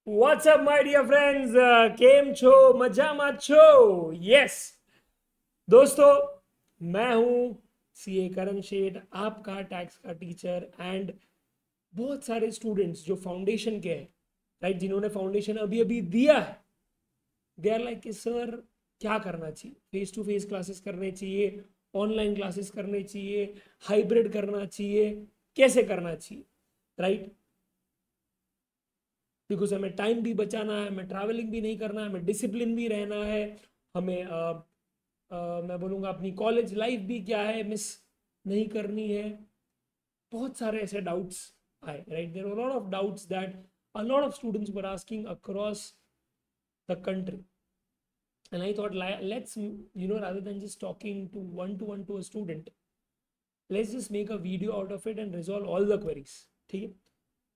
What's up, my dear friends? केम छो मजामा छो? Yes दोस्तों, मैं हूं सीए करण शेठ, आपका टैक्स का टीचर। एंड बहुत सारे स्टूडेंट्स जो फाउंडेशन के हैं, राइट, जिन्होंने फाउंडेशन अभी अभी दिया है, दे आर लाइक कि सर क्या करना चाहिए, फेस टू फेस क्लासेस करने चाहिए, ऑनलाइन क्लासेस करने चाहिए, हाइब्रिड करना चाहिए, कैसे करना चाहिए, राइट? बिकॉज हमें टाइम भी बचाना है, हमें ट्रैवलिंग भी नहीं करना है, हमें डिसिप्लिन भी रहना है, हमें मैं बोलूँगा अपनी कॉलेज लाइफ भी क्या है मिस नहीं करनी है। बहुत सारे ऐसे डाउट्स आए, right? There are lot of doubts that a lot of students were asking across the country, and I thought let's, rather than just talking to one to a student, let's just make a video out of it and resolve all the queries। ठीक है?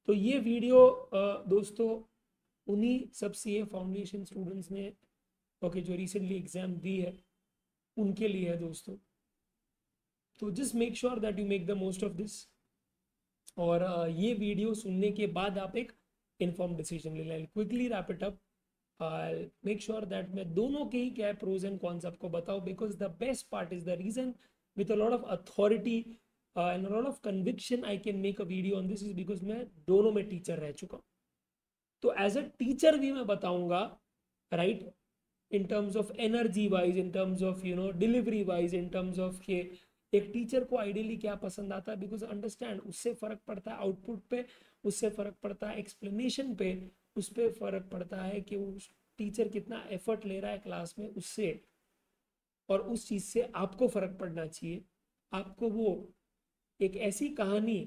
तो ये video दोस्तों उन्हीं सब सी ए foundation students ने, okay, जो recently exam दी है उनके लिए है दोस्तों। तो just make sure that you make the most of this, और ये वीडियो सुनने के बाद आप एक इन्फॉर्म डिसीजन ले लें। Quickly wrap it up, make sure that मैं दोनों के ही क्या है प्रोज एंड कॉन्स आपको बताऊं, because the best part is the reason with a lot of authority and a lot of conviction I can make a video on this is because मैं दोनों में टीचर रह चुका हूँ। तो एज अ टीचर भी मैं बताऊंगा, right, in terms of energy wise, in terms of delivery wise, in terms of के एक टीचर को आइडियली क्या पसंद आता है, बिकॉज अंडरस्टैंड उससे फर्क पड़ता है आउटपुट पे, उससे फर्क पड़ता है एक्सप्लेनेशन पे, उस पर फर्क पड़ता है कि वो टीचर कितना एफर्ट ले रहा है क्लास में उससे, और उस चीज से आपको फर्क पड़ना चाहिए। आपको वो एक ऐसी कहानी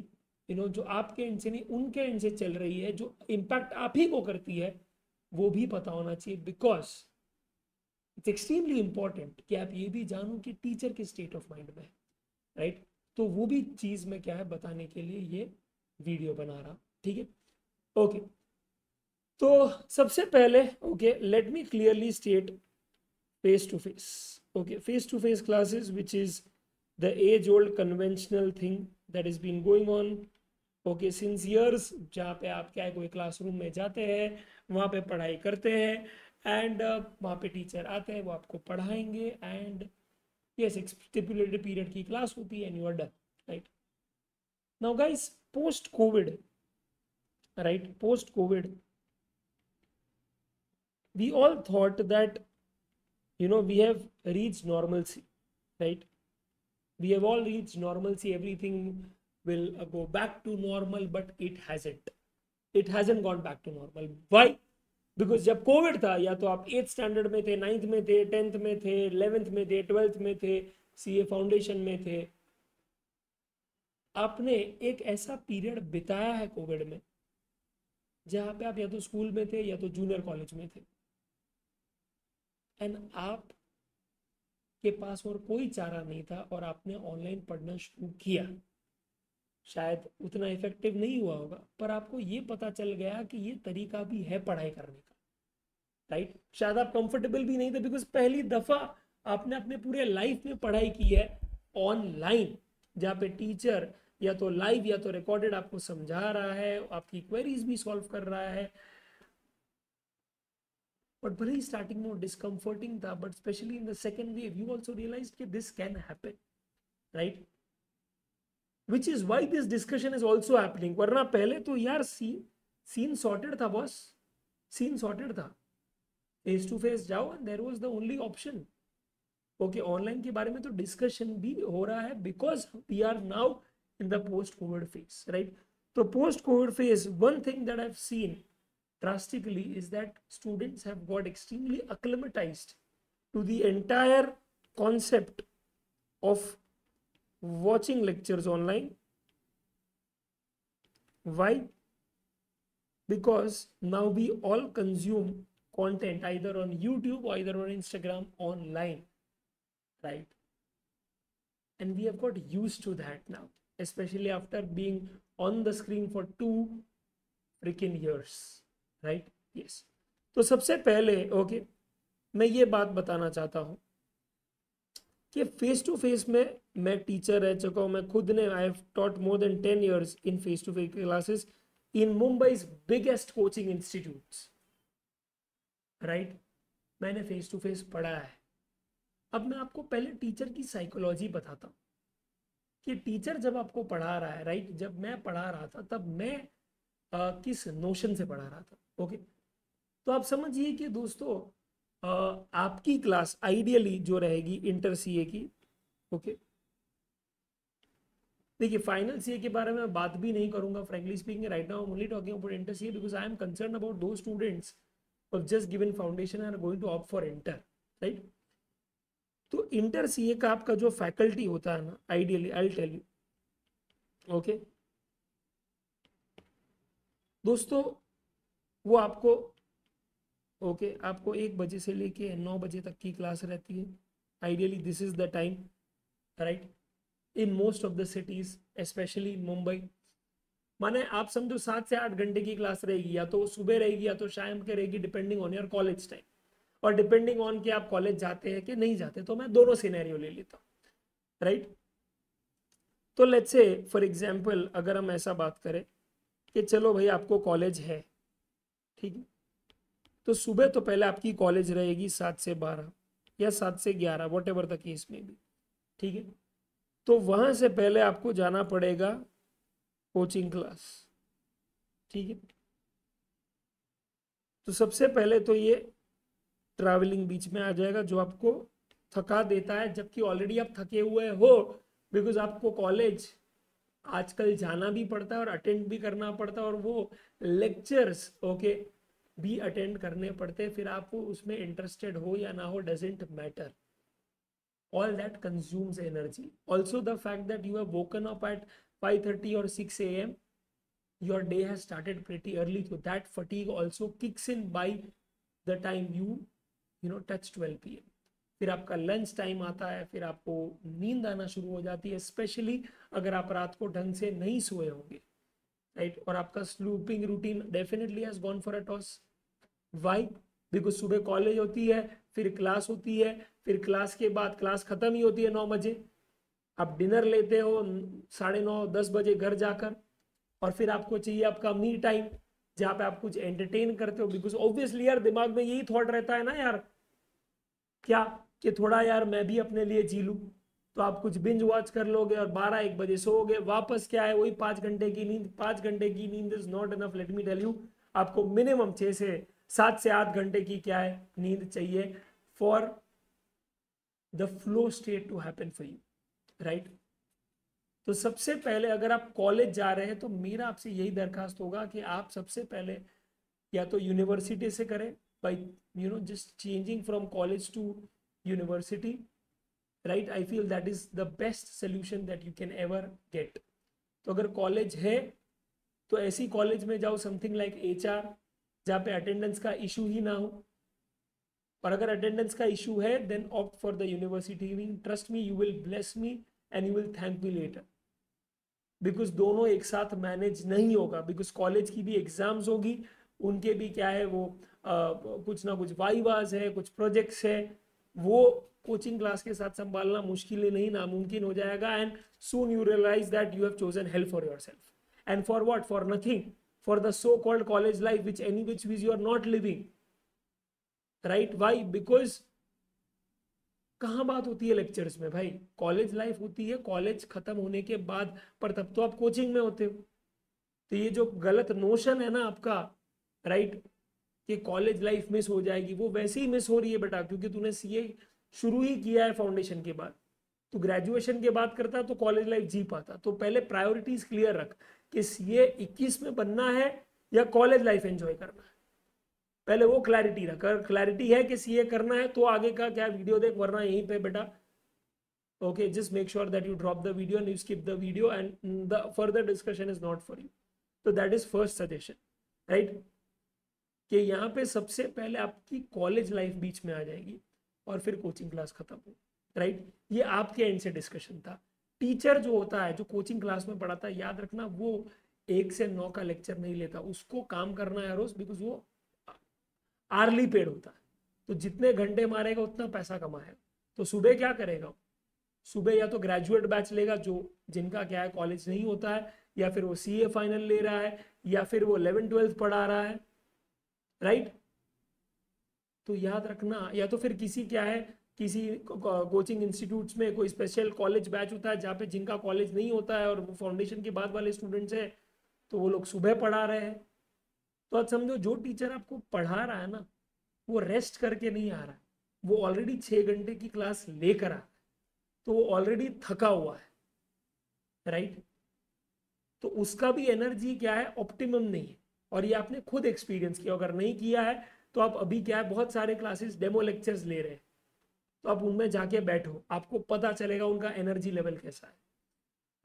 जो आपके एंड से नहीं उनके एंड से चल रही है, जो इम्पैक्ट आप ही को करती है, वो भी पता होना चाहिए। बिकॉज इट्स एक्सट्रीमली इंपॉर्टेंट कि आप ये भी जानो कि टीचर किस स्टेट ऑफ माइंड में है, राइट? तो वो भी चीज में क्या है बताने के लिए ये वीडियो बना रहा। ठीक है? ओके, तो सबसे पहले, okay, let me clearly state, face to face, okay, face to face classes which is the age old conventional thing that is been going on, okay, since years, जहाँ पे आप क्या है कोई क्लासरूम में जाते हैं, वहाँ पे पढ़ाई करते हैं, एंड वहाँ पे टीचर आते हैं, वो आपको पढ़ाएंगे, एंड यस, एक स्टिपुलेटेड पीरियड की क्लास होती है and you are done, right? Now guys, post covid, right, post covid, we all thought that we have reached normalcy, right? We have all reached normalcy, everything will go back to normal, but it hasn't gone back to normal. Why? Because जब Covid था, या तो आप 8th standard में थे, 9th में थे, 10th में थे, 11th में थे, 12th में थे, सीए फाउंडेशन में थे, आपने एक ऐसा पीरियड बिताया है कोविड में जहाँ पे आप या तो स्कूल में थे या तो जूनियर कॉलेज में थे, एंड आप के पास और कोई चारा नहीं था, और आपने ऑनलाइन पढ़ना शुरू किया। शायद उतना इफेक्टिव नहीं हुआ होगा, पर आपको ये पता चल गया कि ये तरीका भी है पढ़ाई करने का, राइट? शायद आप कंफर्टेबल भी नहीं थे, बिकॉज पहली दफा आपने अपने पूरे लाइफ में पढ़ाई की है ऑनलाइन, जहाँ पे टीचर या तो लाइव या तो रिकॉर्डेड आपको समझा रहा है, आपकी क्वेरीज भी सॉल्व कर रहा है। बट भले ही स्टार्टिंग में डिस्कम्फर्टिंग था, but specially in the second wave you also realize कि this can happen, right? Which is why this discussion is also happening. वरना पहले तो यार सीन सॉर्टेड था बॉस, सीन सॉर्टेड था, फेस टू फेस जाओ and there was the only option. Okay, online के बारे में तो डिस्कशन भी हो रहा है, because we are now in the post Covid phase, right? तो post Covid phase, one thing that I have seen drastically is that students have got extremely acclimatized to the entire concept of watching lectures online. Why? Because now we all consume content either on YouTube or either on Instagram online, right? And we have got used to that now, especially after being on the screen for 2 freaking years, right? Yes. तो सबसे पहले, okay, मैं ये बात बताना चाहता हूँ कि फेस टू फेस में मैं टीचर रह चुका हूँ, मैं खुद ने I have taught more than 10 years in face to face classes, in Mumbai's biggest coaching institutes, right, मैंने फेस टू फेस पढ़ा है। अब मैं आपको पहले टीचर की साइकोलॉजी बताता हूँ कि टीचर जब आपको पढ़ा रहा है, राइट, जब मैं पढ़ा रहा था तब मैं किस नोशन से पढ़ा रहा था। ओके, तो आप समझिए कि दोस्तों आपकी क्लास आइडियली जो रहेगी इंटर सीए की, ओके, देखिए फाइनल सीए के बारे में मैं बात भी नहीं करूंगा frankly speaking, right now I am only talking about inter CA because I am concern about दो students of just given foundation and are going to opt for inter, right? तो इंटर सीए का आपका जो faculty होता है ना, ideally I will tell you, okay दोस्तों, वो आपको ओके आपको 1 बजे से लेके 9 बजे तक की क्लास रहती है। Ideally this is the time, right, in most of the cities specially Mumbai. माने आप समझो 7 से 8 घंटे की क्लास रहेगी, या तो सुबह रहेगी या तो शाम के रहेगी, depending on your college time और डिपेंडिंग ऑन कि आप कॉलेज जाते हैं कि नहीं जाते। तो मैं दोनों सिनेरियो ले लेता हूँ, राइट। तो लेट्स से फॉर एग्जांपल अगर हम ऐसा बात करें कि चलो भाई आपको कॉलेज है, ठीक है, तो सुबह तो पहले आपकी कॉलेज रहेगी 7 से 12 या 7 से 11 वॉट एवर द केस में भी, ठीक है। तो वहां से पहले आपको जाना पड़ेगा कोचिंग क्लास, ठीक है। तो सबसे पहले तो ये ट्रैवलिंग बीच में आ जाएगा जो आपको थका देता है, जबकि ऑलरेडी आप थके हुए हो बिकॉज आपको कॉलेज आजकल जाना भी पड़ता है और अटेंड भी करना पड़ता है और वो लेक्चर्स ओके भी अटेंड करने पड़ते हैं। फिर आप उसमें इंटरेस्टेड हो या ना हो doesn't matter, all that consumes energy. Also the fact that you have woken up at 5:30 or 6 a.m. your day has started pretty early, so that fatigue also kicks in by the time you touch 12 p.m. फिर आपका lunch time आता है, फिर आपको नींद आना शुरू हो जाती है, स्पेशली अगर आप रात को ढंग से नहीं सोए होंगे, राइट, और आपका sleeping routine definitely has gone for a toss. Why? Because सुबह कॉलेज होती है, फिर क्लास होती है, फिर क्लास के बाद क्लास खत्म ही होती है 9 बजे, आप डिनर लेते हो 9:30-10 बजे घर जाकर, और फिर आपको चाहिए आपका मी टाइम जहाँ पे आप कुछ एंटरटेन करते हो। बिकॉज ऑब्वियसली यार दिमाग में यही थॉट रहता है ना यार, क्या कि थोड़ा यार मैं भी अपने लिए जी लूँ, तो आप कुछ बिंज वॉच कर लोगे और 12-1 बजे सोओगे, वापस क्या है वही 5 घंटे की नींद। 5 घंटे की नींद is not enough, let me tell you, आपको मिनिमम 7 से 8 घंटे की क्या है नींद चाहिए for the flow state to happen for you, right. तो सबसे पहले अगर आप कॉलेज जा रहे हैं तो मेरा आपसे यही दरखास्त होगा कि आप सबसे पहले या तो यूनिवर्सिटी से करें by just changing from college to university, right. I feel that is the best solution that you can ever get. तो अगर कॉलेज है तो ऐसी कॉलेज में जाओ समथिंग लाइक HR जहाँ पे अटेंडेंस का इशू ही ना हो, और अगर अटेंडेंस का इशू है then opt for the university. Trust me, you will bless me and you will thank me later, because दोनों एक साथ मैनेज नहीं होगा। बिकॉज कॉलेज की भी एग्जाम्स होगी, उनके भी क्या है वो कुछ ना कुछ वाइवाज है, कुछ प्रोजेक्ट्स है, वो कोचिंग क्लास के साथ संभालना मुश्किल ही नहीं नामुमकिन हो जाएगा। And soon you realize that you have chosen help for yourself and for what, for nothing, for the so called college life which you are not living, right? Why? Because कहाँ बात होती है लेक्चर्स में भाई, college life होती है college खत्म होने के बाद, पर तब तो आप कोचिंग में होते हो। तो ये जो गलत नोशन है ना आपका, राइट, कि कॉलेज लाइफ मिस हो जाएगी, वो वैसे ही मिस हो रही है बेटा, क्योंकि तूने सीए शुरू ही किया है फाउंडेशन के बाद। तो ग्रेजुएशन के बाद करता तो कॉलेज लाइफ जी पाता। तो पहले प्रायोरिटीज क्लियर रख कि सीए 21 में बनना है या कॉलेज लाइफ एंजॉय करना है, पहले वो क्लैरिटी रख। अगर क्लैरिटी है कि सीए करना है तो आगे का क्या वीडियो देख, वरना यहीं पे बेटा okay just make sure that you drop the video and you skip the video and the further discussion is not for you. तो that is first suggestion, right, कि यहाँ पे सबसे पहले आपकी कॉलेज लाइफ बीच में आ जाएगी और फिर कोचिंग क्लास खत्म हो, राइट। ये आपके एंड से डिस्कशन था। टीचर जो होता है, जो कोचिंग क्लास में पढ़ाता है, याद रखना वो 1 से 9 का लेक्चर नहीं लेता, उसको काम करना है रोज, बिकॉज वो आर्ली पेड होता है। तो जितने घंटे मारेगा उतना पैसा कमाएगा। तो सुबह क्या करेगा, सुबह या तो ग्रेजुएट बैच लेगा जो जिनका क्या है कॉलेज नहीं होता है, या फिर वो सीए फाइनल ले रहा है, या फिर वो 11th-12th पढ़ा रहा है, राइट। तो याद रखना, या तो फिर किसी क्या है, किसी कोचिंग इंस्टीट्यूट्स में कोई स्पेशल कॉलेज बैच होता है जहाँ पे जिनका कॉलेज नहीं होता है और वो फाउंडेशन के बाद वाले स्टूडेंट्स हैं, तो वो लोग सुबह पढ़ा रहे हैं। तो आज समझो जो टीचर आपको पढ़ा रहा है ना, वो रेस्ट करके नहीं आ रहा है, वो ऑलरेडी 6 घंटे की क्लास लेकर आ रहा है, तो वो ऑलरेडी थका हुआ है, राइट। तो उसका भी एनर्जी क्या है, ऑप्टिमम नहीं है। और ये आपने खुद एक्सपीरियंस किया, अगर नहीं किया है तो आप अभी क्या है, बहुत सारे क्लासेस डेमो लेक्चर्स ले रहे हैं, तो आप उनमें जाके बैठो, आपको पता चलेगा उनका एनर्जी लेवल कैसा है,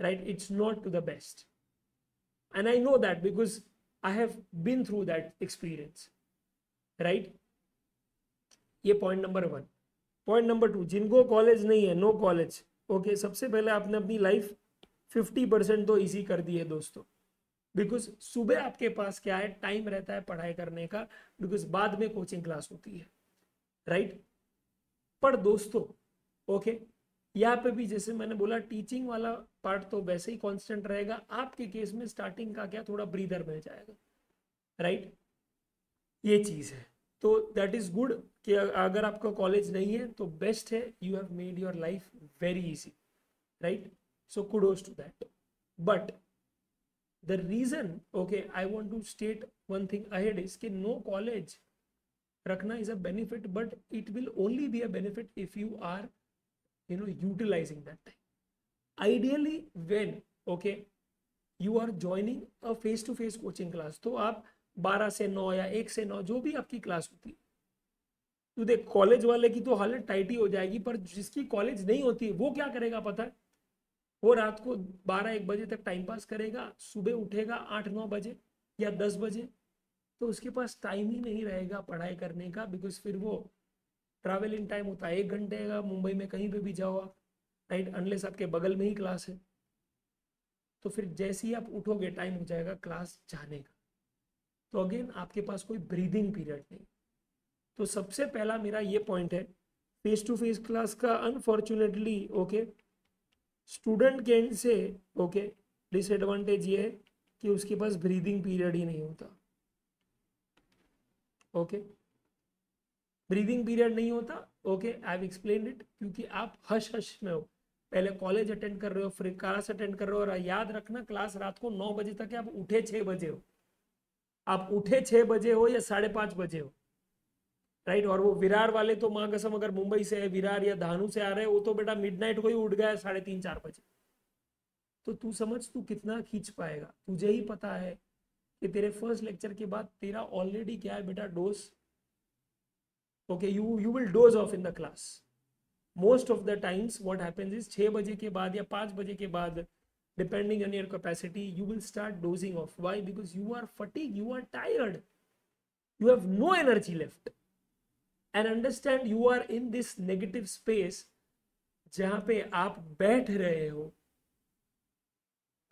right. It's not to the best, and I know that because I have been through that experience, right. ये पॉइंट नंबर 1। पॉइंट नंबर 2, जिनको कॉलेज नहीं है, नो कॉलेज, ओके, सबसे पहले आपने अपनी लाइफ 50% तो इजी कर दी है दोस्तों, बिकॉज सुबह आपके पास क्या है, टाइम रहता है पढ़ाई करने का, बिकॉज बाद में कोचिंग क्लास होती है, राइट। पर दोस्तों, ओके, यहाँ पे भी जैसे मैंने बोला, टीचिंग वाला पार्ट तो वैसे ही कांस्टेंट रहेगा, आपके केस में स्टार्टिंग का क्या थोड़ा ब्रीदर मिल जाएगा, राइट। ये चीज है, तो दैट इज गुड कि अगर आपका कॉलेज नहीं है तो बेस्ट है, you have made your life very easy, right. So kudos to that. But the reason, okay, I want to state one thing ahead is कि no college रखना is a benefit, but it will only be a benefit if you are, you know, utilizing that time. Ideally when, okay, you are joining a face to face coaching class, तो आप 12 से 9 या 1 से 9 जो भी आपकी class होती है, तो देख कॉलेज वाले की तो हालत टाइट ही हो जाएगी, पर जिसकी कॉलेज नहीं होती है वो क्या करेगा पता है, वो रात को 12-1 बजे तक टाइम पास करेगा, सुबह उठेगा 8-9 बजे या 10 बजे, तो उसके पास टाइम ही नहीं रहेगा पढ़ाई करने का, बिकॉज फिर वो ट्रैवलिंग टाइम होता है 1 घंटे का, मुंबई में कहीं पे भी जाओ आप, राइट, अनलेस आपके बगल में ही क्लास है, तो फिर जैसे ही आप उठोगे टाइम हो जाएगा क्लास जाने का, तो अगेन आपके पास कोई ब्रीदिंग पीरियड नहीं। तो सबसे पहला मेरा ये पॉइंट है, फेस टू फेस क्लास का अनफॉर्चुनेटली, ओके, स्टूडेंट के एंड से, ओके, डिसएडवांटेज ये है कि उसके पास ब्रीदिंग पीरियड ही नहीं होता, ओके, ब्रीदिंग पीरियड नहीं होता, okay, I have explained it, क्योंकि आप हश हश में हो, पहले कॉलेज अटेंड कर रहे हो, फिर क्लास अटेंड कर रहे हो, और याद रखना क्लास रात को 9 बजे तक है, आप उठे 6 बजे हो, आप उठे 6 बजे हो या 5:30 बजे हो, राइट। और वो विरार वाले तो माँ कसम, अगर मुंबई से विरार या धानु से आ रहे हैं, वो तो बेटा मिडनाइट को ही उठ गया है 3:30-4 बजे, तो तू समझ तू कितना खींच पाएगा, तुझे ही पता है कि तेरे फर्स्ट लेक्चर के बाद तेरा ऑलरेडी क्या है बेटा, doze, okay, you will doze off in the class most of the times. What happens is 6 बजे के बाद या 5 बजे के बाद, depending on your capacity, you will start dozing off. Why? Because you are fatigue, you are tired, you have no energy left, and understand you are in this negative space जहां पे आप बैठ रहे हो,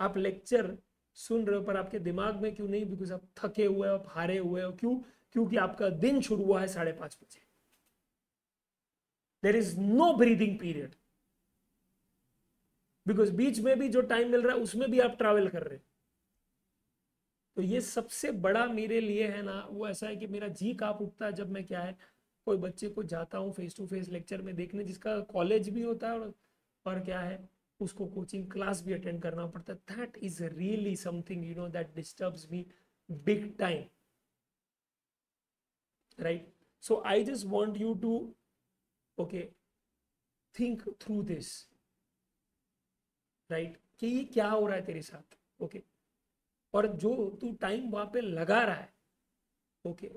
आप लेक्चर सुन रहे हो, पर आपके दिमाग में क्यों नहीं, बिकॉज आप थके हुए हो, आप हारे हुए हो, क्यों? क्योंकि आपका दिन शुरू हुआ है 5:30 बजे, there is no breathing period, because बीच में भी जो टाइम मिल रहा है उसमें भी आप ट्रैवल कर रहे हो। तो ये सबसे बड़ा मेरे लिए है ना, वो ऐसा है कि मेरा जी कांप उठता है जब मैं क्या है, कोई बच्चे को जाता हूँ फेस टू फेस लेक्चर में देखने, जिसका कॉलेज भी होता है और क्या है, उसको कोचिंग क्लास भी अटेंड करना पड़ता है। That is really something, you know, that disturbs me big time, right. So I just want you to, okay, think through this, right, कि ये क्या हो रहा है तेरे साथ, ओके, और जो तू टाइम वहां पे लगा रहा है, okay,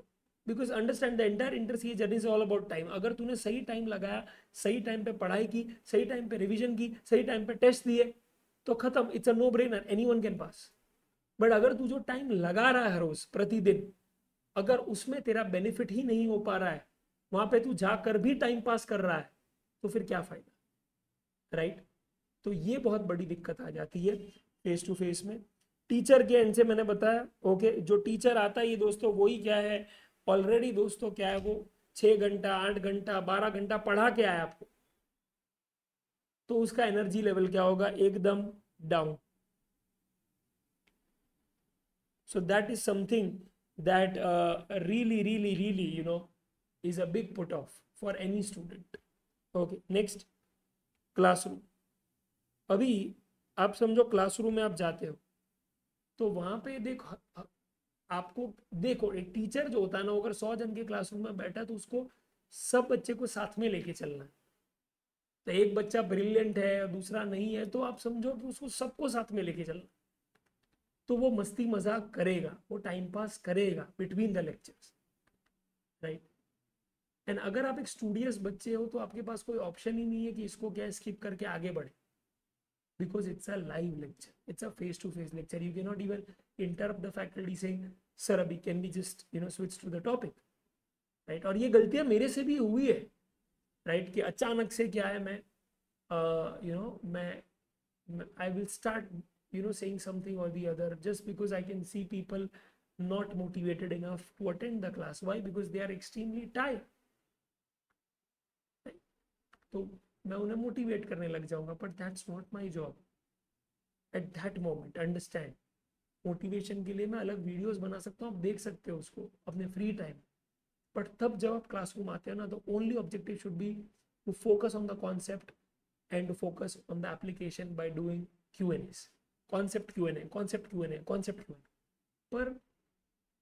because understand the entire inter journey is all about time. अगर तूने सही टाइम लगाया, सही टाइम पे पढ़ाई की, सही टाइम पे रिवीजन की, सही टाइम पे टेस्ट दिए, तो खत्म, it's a no brainer, anyone can pass. But अगर तू जो टाइम लगा रहा है रोज प्रतिदिन, अगर उसमें तेरा बेनिफिट ही नहीं हो पा रहा है, वहां पे तू जाकर भी टाइम पास कर रहा है, तो फिर क्या फायदा, राइट। तो ये बहुत बड़ी दिक्कत आ जाती है फेस टू फेस में। टीचर के एंड से मैंने बताया, ओके, जो टीचर आता है ये दोस्तों वही क्या है, ऑलरेडी दोस्तों क्या है, वो 6 घंटा 8 घंटा 12 घंटा पढ़ा के आया आपको, तो उसका एनर्जी लेवल क्या होगा, एकदम down, So that is something that really, is a big put off for any student. Okay, next, classroom. अभी आप समझो क्लासरूम में आप जाते हो तो वहां पे देखो, आपको देखो एक टीचर जो होता है ना, अगर 100 जन के क्लासरूम में बैठा है तो उसको सब बच्चे को साथ में लेके चलना है. तो एक बच्चा ब्रिलियंट है और दूसरा नहीं है तो आप समझो कि उसको सबको साथ में लेके चलना. तो वो मस्ती मजाक करेगा, वो टाइम पास करेगा between the lectures, right. And अगर आप एक स्टूडियस बच्चे हो तो आपके पास कोई ऑप्शन ही नहीं है कि इसको क्या स्किप करके आगे बढ़े, because it's a live lecture, it's a face to face lecture. You cannot even interrupt the faculty saying sir abhi can we just switch to the topic, right. और ये गलतियां मेरे से भी हुई है, right, कि अचानक से क्या है मैं मैं I will start saying something or the other just because I can see people not motivated enough to attend the class. Why? Because they are extremely tired, right? तो मैं उन्हें मोटिवेट करने लग जाऊंगा, but that's not my job at that moment. Understand, motivation के लिए मैं अलग वीडियोस बना सकता हूँ, आप देख सकते हो उसको अपने फ्री टाइम. बट तब जब आप क्लासरूम आते हो ना, तो only objective should be to focus on the concept and to focus on the application by doing Q&As. Concept Q&A, concept Q&A, concept Q&A. पर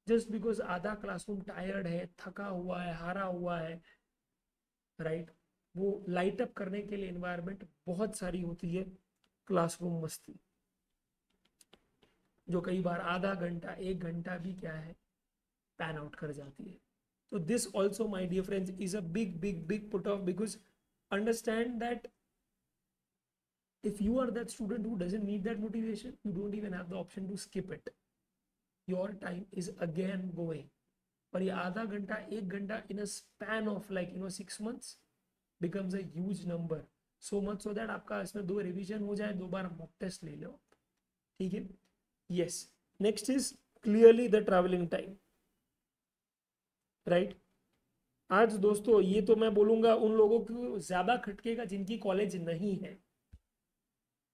जस्ट बिकॉज आधा क्लासरूम टायर्ड है, थका हुआ है, हारा हुआ है, राइट, वो लाइट अप करने के लिए एनवायरनमेंट बहुत सारी होती है क्लासरूम मस्ती, जो कई बार आधा घंटा 1 घंटा भी क्या है पैन आउट कर जाती है. तो this also my dear friends is a big big big put off, because understand that if you are that student who doesn't need that motivation, you don't even have the option to skip it. Your time is again going. और ये आधा घंटा 1 घंटा in a span of 6 months becomes a huge number. So much so that आपका इसमें 2 revision हो जाए, 2 बार mock test ले लो, ठीक है. Yes, next is clearly the travelling time, right. आज दोस्तों ये तो मैं बोलूंगा उन लोगों को ज्यादा खटकेगा जिनकी कॉलेज नहीं है,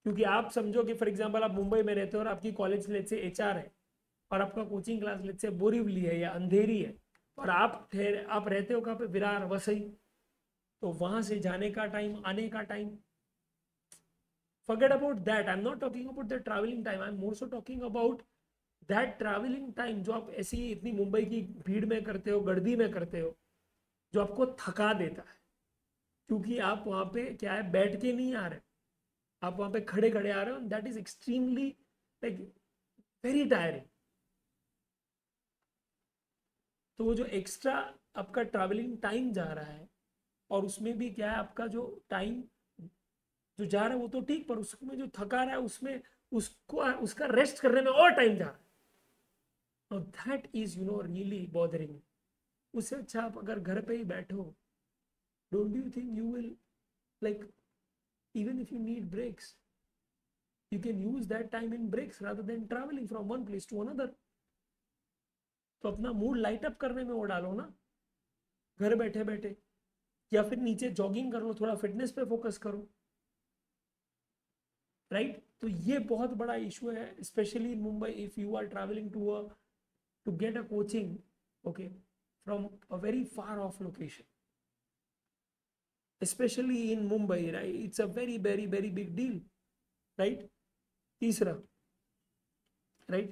क्योंकि आप समझो कि फॉर एग्जांपल आप मुंबई में रहते हो और आपकी कॉलेज लेट से HR है और आपका कोचिंग क्लास लेट से बोरीवली है या अंधेरी है, और आप रहते हो कहाँ पे, विरार, वसई. तो वहां से जाने का टाइम, आने का time, forget about that. I'm not talking about the traveling time. I'm more so talking about that traveling time जो आप ऐसी इतनी मुंबई की भीड़ में करते हो, गर्दी में करते हो, जो आपको थका देता है, क्योंकि आप वहां पे क्या है बैठ के नहीं आ रहे, आप वहां पे खड़े खड़े आ रहे हो. That is extremely like very tiring. तो वो जो एक्स्ट्रा आपका ट्रैवलिंग टाइम जा रहा है, और उसमें भी क्या है आपका जो टाइम जो जा रहा है वो तो ठीक, पर उसमें जो थका रहा है उसमें उसको उसका रेस्ट करने में और टाइम जा रहा है. That is really bothering. उससे अच्छा आप अगर घर पे ही बैठो, don't you think you will like, even if you need breaks, you can use that time in breaks rather than traveling from one place to another. तो अपना मूड लाइट अप करने में वो डालो ना, घर बैठे बैठे, या फिर नीचे जॉगिंग कर लो, थोड़ा फिटनेस पे फोकस करो, राइट. तो ये बहुत बड़ा इशू है, specially in Mumbai. If you are travelling to get a coaching, okay, from a very far off location, especially in Mumbai, right, it's a very very very big deal, right. तीसरा, right,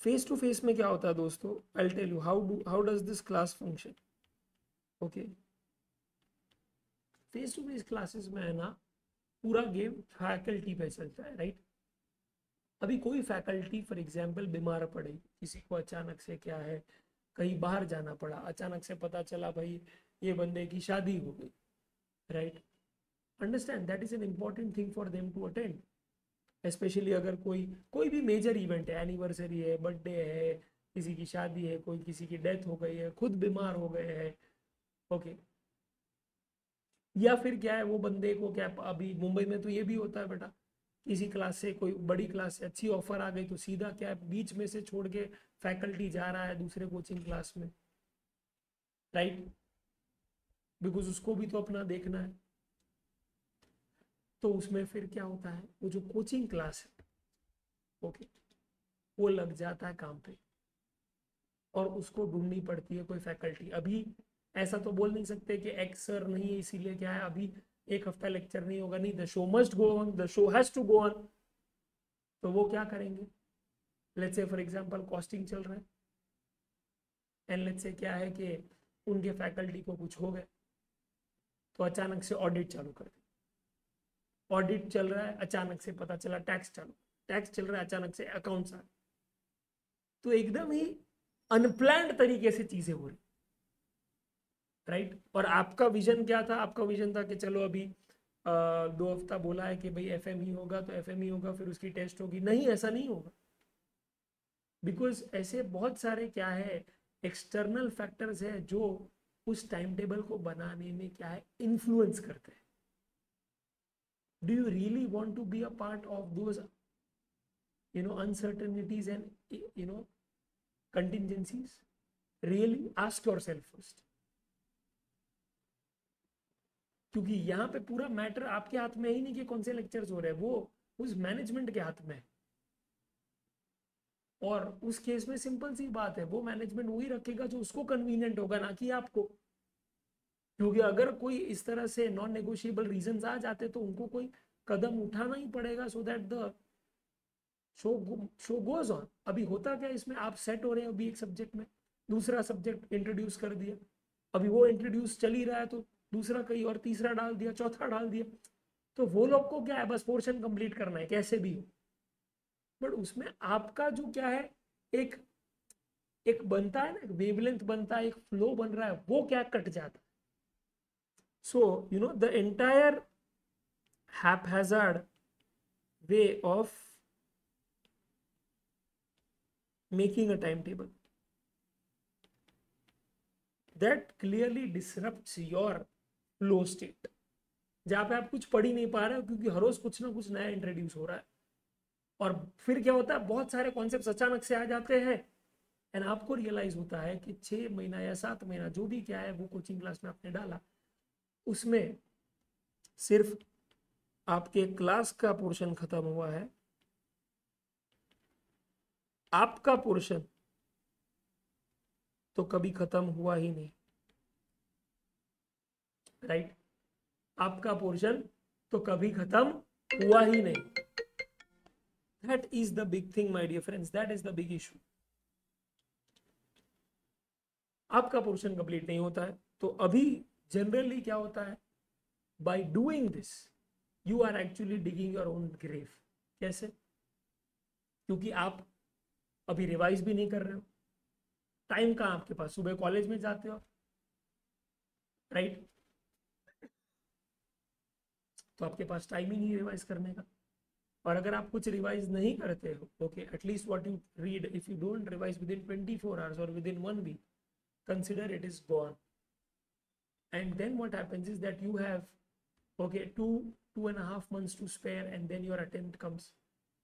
face to face में क्या होता है दोस्तों, I'll tell you how does this class function. okay, face to face classes में है ना, पूरा गेम फैकल्टी पे चलता है, राइट. अभी कोई फैकल्टी फॉर एग्जांपल बीमार पड़े, किसी को अचानक से क्या है कहीं बाहर जाना पड़ा, अचानक से पता चला भाई ये बंदे की शादी हो गई, right. Understand, that is an important thing for them to attend, specially अगर कोई भी मेजर इवेंट है, एनिवर्सरी है, बर्थडे है, किसी की शादी है, कोई किसी की डेथ हो गई है, खुद बीमार हो गए हैं, ओके. या फिर क्या है वो बंदे को क्या, अभी मुंबई में तो ये भी होता है बेटा, किसी क्लास से कोई बड़ी क्लास से अच्छी ऑफर आ गई तो सीधा क्या है बीच में से छोड़ के फैकल्टी जा रहा है दूसरे कोचिंग क्लास में, राइट, बिकॉज उसको भी तो अपना देखना है. तो उसमें फिर क्या होता है, वो जो कोचिंग क्लास है, ओके, वो लग जाता है काम पे और उसको ढूंढनी पड़ती है कोई फैकल्टी। अभी ऐसा तो बोल नहीं सकते कि एक्स सर नहीं है इसीलिए क्या है अभी एक हफ्ता लेक्चर नहीं होगा, नहीं, the show must go on, the show has to go on. तो वो क्या करेंगे, let's say for example costing चल रहा है एंड लेट्स से क्या है कि उनके फैकल्टी को कुछ हो गया तो अचानक से ऑडिट चालू कर दी। ऑडिट चल रहा है, अचानक से पता चला टैक्स चालू, टैक्स चल रहा है, अचानक से अकाउंट्स आ रहे। तो एकदम ही अनप्लान्ड तरीके से चीजें हो रही, राइट। और आपका विजन क्या था, आपका विजन था कि चलो अभी 2 हफ्ता बोला है कि भाई एफएम ही होगा तो एफएम ही होगा, फिर उसकी टेस्ट होगी। नहीं, ऐसा नहीं होगा, बिकॉज ऐसे बहुत सारे क्या है एक्सटर्नल फैक्टर्स है जो उस टाइम टेबल को बनाने में क्या है इन्फ्लुएंस करते हैं। Do you really want to be a part of those uncertainties and contingencies? Really ask yourself first, क्योंकि यहाँ पे पूरा मैटर आपके हाथ में ही नहीं कि कौन से लेक्चर्स हो रहे हैं, वो उस मैनेजमेंट के हाथ में है। और उस केस में सिंपल सी बात है, वो मैनेजमेंट वही रखेगा जो उसको कन्वीनियंट होगा, ना कि आपको। क्योंकि अगर कोई इस तरह से नॉन नेगोशिएबल रीजंस आ जाते तो उनको कोई कदम उठाना ही पड़ेगा so that the show goes on. अभी होता क्या इसमें, आप सेट हो रहे हैं अभी एक सब्जेक्ट में, दूसरा सब्जेक्ट इंट्रोड्यूस कर दिया, अभी वो इंट्रोड्यूस चल ही रहा है तो दूसरा कहीं और तीसरा डाल दिया, चौथा डाल दिया। तो वो लोग को क्या है, बस पोर्शन कंप्लीट करना है कैसे भी हो, बट उसमें आपका जो क्या है एक एक बनता है ना, एक वेवलेंथ बनता है, एक फ्लो बन रहा है, वो क्या कट जाता है। So the entire haphazard way of making a timetable that clearly disrupts your flow state, जहाँ पे आप कुछ पढ़ ही नहीं पा रहे हो क्योंकि हर रोज कुछ ना कुछ नया इंट्रोड्यूस हो रहा है। और फिर क्या होता है, बहुत सारे कॉन्सेप्ट्स अचानक से आ जाते हैं एंड आपको रियलाइज होता है कि 6 महीना या 7 महीना जो भी क्या है वो कोचिंग क्लास में आपने डाला, उसमें सिर्फ आपके क्लास का पोर्शन खत्म हुआ है, आपका पोर्शन तो कभी खत्म हुआ ही नहीं, राइट। आपका पोर्शन तो कभी खत्म हुआ ही नहीं। That is the big thing my dear friends, that is the big issue. आपका पोर्शन कंप्लीट नहीं होता है तो अभी जनरली क्या होता है, by doing this you are actually digging your own grave. कैसे, क्योंकि आप अभी रिवाइज भी नहीं कर रहे हो, टाइम कहाँ आपके पास, सुबह कॉलेज में जाते हो, राइट, तो आपके पास टाइम ही नहीं रिवाइज करने का। और अगर आप कुछ रिवाइज नहीं करते हो, okay, at least what you read, if you don't revise within 24 hours और within 1 week, consider it is gone. And then what happens is that you have, okay, 2.5 months to spare, and then your attempt comes,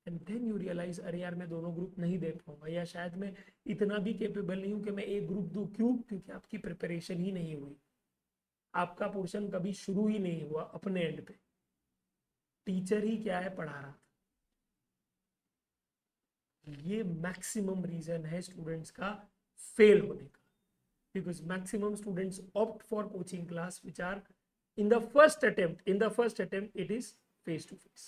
and then you realize अरे यार मैं दोनों group नहीं दे पाऊंगा, या शायद मैं इतना भी केपेबल नहीं हूँ कि मैं एक ग्रुप दूँ। क्यों? क्योंकि आपकी प्रिपरेशन ही नहीं हुई, आपका पोर्शन कभी शुरू ही नहीं हुआ अपने एंड पे, टीचर ही क्या है पढ़ा रहा था। ये मैक्सिमम रीजन है स्टूडेंट्स का फेल होने का, because maximum students opt for coaching class which are in the first attempt it is face to face.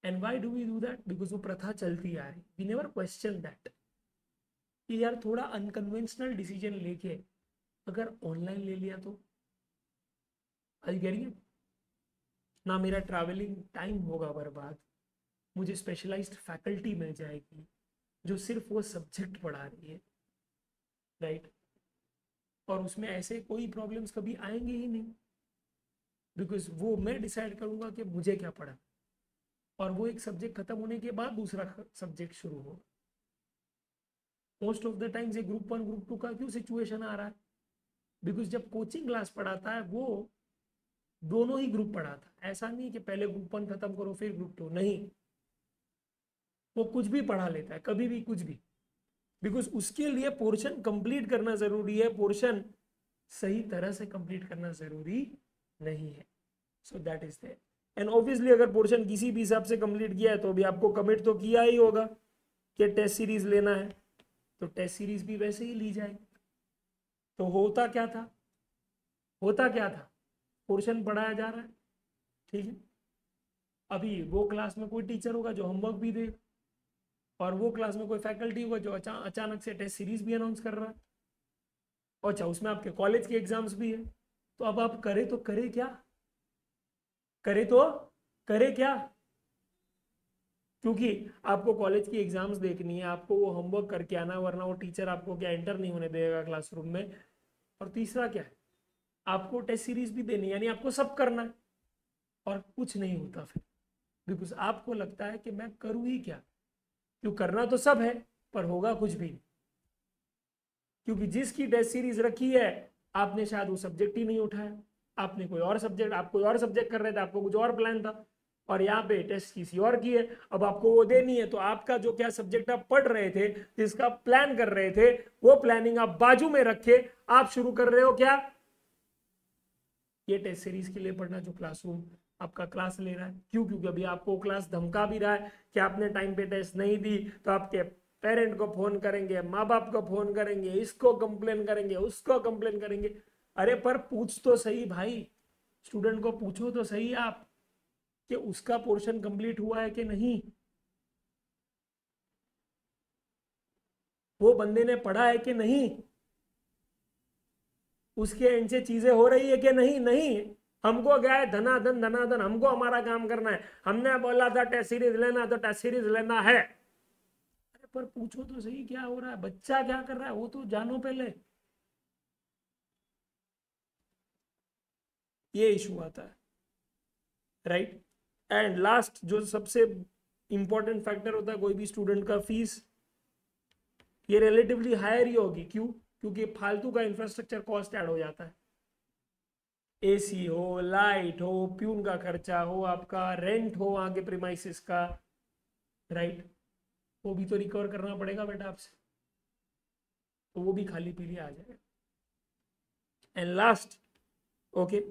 And why do we do that? Because वो प्रथा चलती आ रही, we never question that कि यार थोड़ा अनकन्वेंशनल डिसीजन लेके अगर online ले लिया तो आई गेटिंग ना, मेरा ट्रैवलिंग टाइम होगा बर्बाद, मुझे स्पेशलाइज्ड फैकल्टी मिल जाएगी जो सिर्फ वो सब्जेक्ट पढ़ा रही है, राइट। और उसमें ऐसे कोई प्रॉब्लम्स कभी आएंगे ही नहीं, बिकॉज वो मैं डिसाइड करूंगा कि मुझे क्या पढ़ा, और वो एक सब्जेक्ट खत्म होने के बाद दूसरा सब्जेक्ट शुरू होगा। मोस्ट ऑफ द टाइम्स ये ग्रुप 1 ग्रुप 2 का क्यों सिचुएशन आ रहा है, बिकॉज जब कोचिंग क्लास पढ़ाता है वो दोनों ही ग्रुप पढ़ाता है। ऐसा नहीं कि पहले ग्रुप 1 खत्म करो फिर ग्रुप 2, नहीं, वो कुछ भी पढ़ा लेता है, कभी भी कुछ भी, बिकॉज उसके लिए पोर्शन कंप्लीट करना जरूरी है, पोर्शन सही तरह से कंप्लीट करना जरूरी नहीं है। So that is there. And obviously अगर पोर्शन किसी भी हिसाब से कंप्लीट किया है तो अभी आपको कमिट तो किया ही होगा कि टेस्ट सीरीज लेना है तो टेस्ट सीरीज भी वैसे ही ली जाएगी। तो होता क्या था, पोर्शन पढ़ाया जा रहा है, ठीक है। अभी वो क्लास में कोई टीचर होगा जो होमवर्क भी दे, और वो क्लास में कोई फैकल्टी होगा जो अचानक से टेस्ट सीरीज भी अनाउंस कर रहा है। अच्छा, उसमें आपके कॉलेज के एग्जाम्स भी है। तो अब आप करें तो करें क्या, क्योंकि आपको कॉलेज की एग्जाम्स देखनी है, आपको वो होमवर्क करके आना, वरना वो टीचर आपको क्या एंटर नहीं होने देगा क्लासरूम में। और तीसरा क्या है, आपको टेस्ट सीरीज भी देनी है, यानी आपको सब करना है और कुछ नहीं होता फिर, बिकॉज आपको लगता है कि मैं करूँ ही क्या, क्यों करना तो सब है पर होगा कुछ भी नहीं। क्योंकि जिसकी टेस्ट सीरीज रखी है आपने शायद वो सब्जेक्ट ही नहीं उठाया, आपने कोई और सब्जेक्ट, आप कोई और सब्जेक्ट कर रहे थे, आपको कुछ और प्लान था, और यहाँ पे टेस्ट किसी और की है, अब आपको वो देनी है। तो आपका जो क्या सब्जेक्ट आप पढ़ रहे थे, जिसका प्लान कर रहे थे, वो प्लानिंग आप बाजू में रखे आप शुरू कर रहे हो क्या, ये टेस्ट सीरीज के लिए पढ़ना जो क्लासरूम आपका क्लास ले रहा है। क्यों, क्योंकि अभी आपको क्लास धमका भी रहा है कि आपने टाइम पे टेस्ट नहीं दी तो आपके पेरेंट को फोन करेंगे, माँ बाप को फोन करेंगे, इसको कंप्लेन करेंगे, उसको कंप्लेन करेंगे। अरे पर पूछ तो सही भाई, स्टूडेंट को पूछो तो सही आप कि उसका पोर्शन कंप्लीट हुआ है कि नहीं, वो बंदे ने पढ़ा है कि नहीं, उसके एंड से चीजें हो रही है कि नहीं। नहीं, हमको क्या है, धनाधन धनाधन, हमको हमारा काम करना है, हमने बोला था टेस्ट सीरीज लेना तो टेस्ट सीरीज लेना है। अरे पर पूछो तो सही क्या हो रहा है, बच्चा क्या कर रहा है वो तो जानो पहले, ये इशू आता है, राइट। एंड लास्ट जो सबसे इंपॉर्टेंट फैक्टर होता है कोई भी स्टूडेंट का, फीस, ये रिलेटिवली हायर ही होगी। क्यों, क्योंकि फालतू का इंफ्रास्ट्रक्चर कॉस्ट ऐड हो जाता है, एसी हो, लाइट हो, प्यून का खर्चा हो, आपका रेंट हो वहां के प्रीमाइसिस का, राइट, वो भी तो रिकवर करना पड़ेगा बेटा आपसे, तो वो भी खाली पीली आ जाएगा। And last, okay,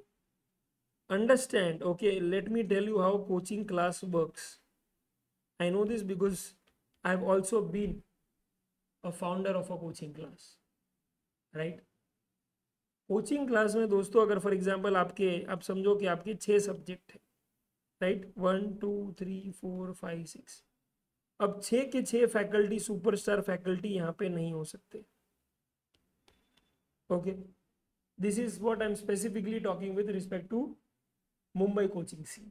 understand, okay, let me tell you how coaching class works. I know this because I've also been a founder of a coaching class, right? Coaching class में दोस्तों, अगर फॉर एग्जांपल आप समझो कि आपके 6 subject है, right, 1 2 3 4 5 6, अब 6 के 6 फैकल्टी सुपरस्टार फैकल्टी यहाँ पे नहीं हो सकते, okay. This is what I am specifically talking with respect to Mumbai coaching scene.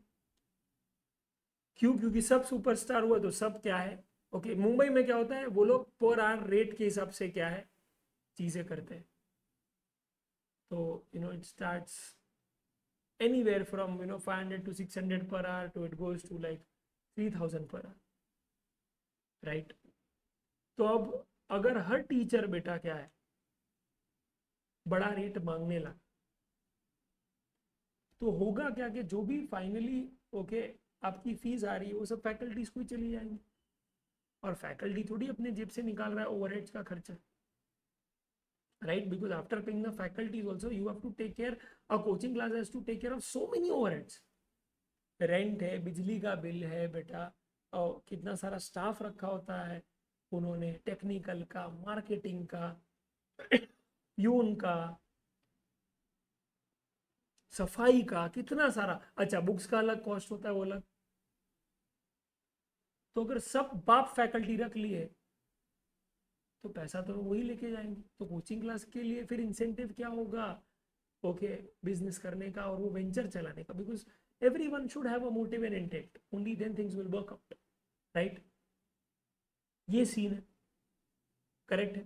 क्यों, क्योंकि सब सुपरस्टार हुआ तो सब क्या है, ओके, मुंबई में क्या होता है, वो लोग पर आवर रेट के हिसाब से क्या है चीजें करते हैं। तो it starts anywhere from 500 to 600 per hour to it goes to like 3000 per hour, right? तो अब अगर हर टीचर बेटा क्या है बड़ा रेट मांगने लगा, तो होगा क्या कि जो भी फाइनली ओके आपकी फीस आ रही है वो सब फैकल्टीज को ही चली जाएंगी, और फैकल्टी थोड़ी अपने जेब से निकाल रहा है ओवरहेड्स का खर्चा, right? Because after paying the faculties also you have to take care, a coaching class has to take care of so many overheads, rent है, बिजली का बिल है बेटा, और कितना सारा स्टाफ रखा होता है उन्होंने, टेक्निकल का, मार्केटिंग का, यून का, सफाई का, कितना सारा, अच्छा बुक्स का अलग कॉस्ट होता है वो अलग। तो अगर सब बाप फैकल्टी रख लिए तो पैसा तो वही लेके जाएंगे। तो कोचिंग क्लास के लिए फिर इंसेंटिव क्या होगा, ओके, बिजनेस करने का और वो वेंचर चलाने का, because everyone should have a motive and intent, only then things will work out, right? ये सीन है, करेक्ट है।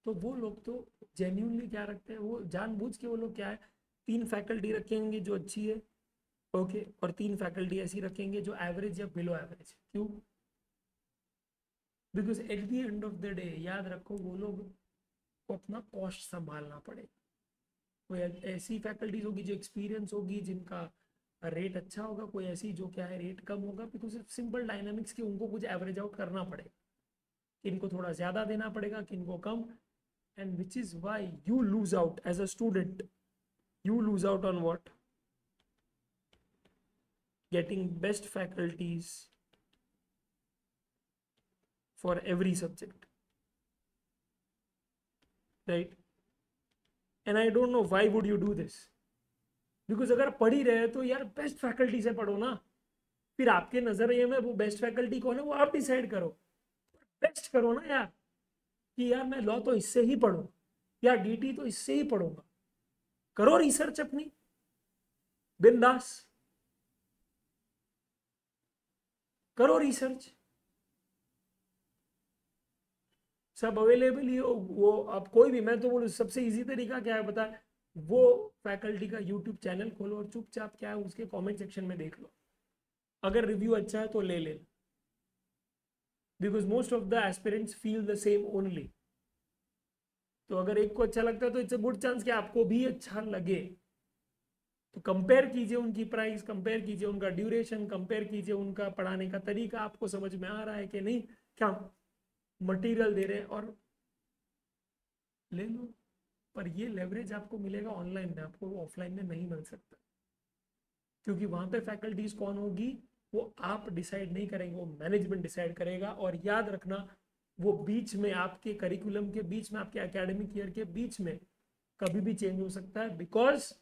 तो वो लोग तो जेन्यूनली क्या रखते हैं, वो जानबूझ के वो लोग क्या है 3 फैकल्टी रखेंगे जो अच्छी है, ओके, और 3 फैकल्टी ऐसी रखेंगे जो एवरेज या बिलो एवरेज। क्यों, because at the end of the day याद रखो वो लोग को अपना कॉस्ट संभालना पड़ेगा। कोई ऐसी फैकल्टीज होगी जो एक्सपीरियंस होगी, जिनका रेट अच्छा होगा, कोई ऐसी जो क्या है रेट कम होगा, बिकॉज सिंपल डायनामिक्स की उनको कुछ एवरेज आउट करना पड़ेगा, किनको थोड़ा ज्यादा देना पड़ेगा, किनको कम, and which is why you lose out as a student, you lose out on what, getting best faculties, for every subject, right? And I don't know why would you do this, because अगर पढ़ ही रहे तो यार best faculty से पढ़ो ना। फिर आपके नजरिए में वो बेस्ट फैकल्टी कौन है वो आप डिसाइड करो, बेस्ट करो ना यार, कि यार मैं लॉ तो इससे ही पढ़ूं या डीटी तो इससे ही पढ़ूंगा। करो रिसर्च अपनी बिंदास, करो रिसर्च, सब अवेलेबल ही हो। वो आप कोई भी, मैं तो बोलूँ सबसे इजी तरीका क्या है पता है, वो फैकल्टी का यूट्यूब चैनल खोलो और चुपचाप क्या है उसके कमेंट सेक्शन में देख लो, अगर रिव्यू अच्छा है तो ले ले, because most of the aspirants feel the same only. तो अगर एक को अच्छा लगता है तो इट्स अ गुड चांस कि आपको भी अच्छा लगे। तो कंपेयर कीजिए उनकी प्राइस, कंपेयर कीजिए उनका ड्यूरेशन, कंपेयर कीजिए उनका पढ़ाने का तरीका, आपको समझ में आ रहा है कि नहीं, क्या मटेरियल दे रहे हैं, और ले लो। पर ये लेवरेज आपको मिलेगा ऑनलाइन में, आपको ऑफलाइन में नहीं मिल सकता, क्योंकि वहां पे फैकल्टीज कौन होगी वो आप डिसाइड नहीं करेंगे, वो मैनेजमेंट डिसाइड करेगा। और याद रखना वो बीच में आपके करिकुलम के बीच में, आपके एकेडमिक ईयर के बीच में कभी भी चेंज हो सकता है, because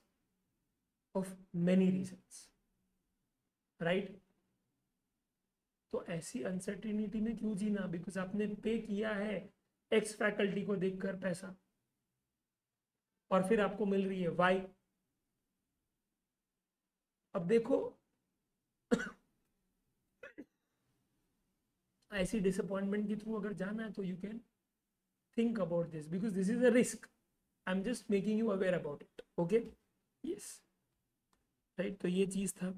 of many reasons, right? तो ऐसी अनसर्टिनिटी में क्यों जीना, बिकॉज आपने पे किया है एक्स फैकल्टी को देखकर पैसा, और फिर आपको मिल रही है वाई। अब देखो ऐसी डिसअपॉइंटमेंट के थ्रू अगर जाना है तो you can think about this, because this is a risk, I am just making you aware about it, okay? Yes, right. तो ये चीज था।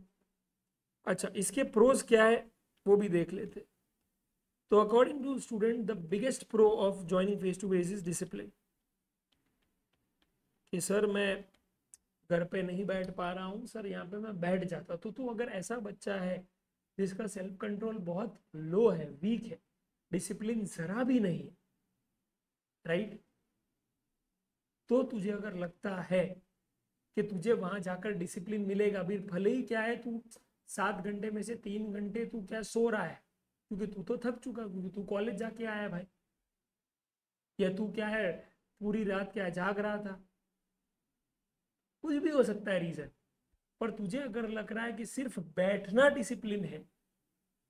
अच्छा, इसके प्रोज क्या है वो भी देख लेते। तो according to student the biggest pro of joining face to face is discipline, कि सर मैं घर पे नहीं बैठ पा रहा हूँ सर, यहाँ पे मैं बैठ जाता। तो तू अगर ऐसा बच्चा है जिसका सेल्फ कंट्रोल बहुत लो है, वीक है, डिसिप्लिन जरा भी नहीं है, राइट? तो तुझे अगर लगता है कि तुझे वहां जाकर डिसिप्लिन मिलेगा, भी भले ही क्या है तू 7 घंटे में से 3 घंटे तू क्या सो रहा है, क्योंकि तू तो थक चुका, क्योंकि तू कॉलेज जाके आया भाई, या तू क्या है पूरी रात क्या जाग रहा था, कुछ भी हो सकता है रीजन। पर तुझे अगर लग रहा है कि सिर्फ बैठना डिसिप्लिन है,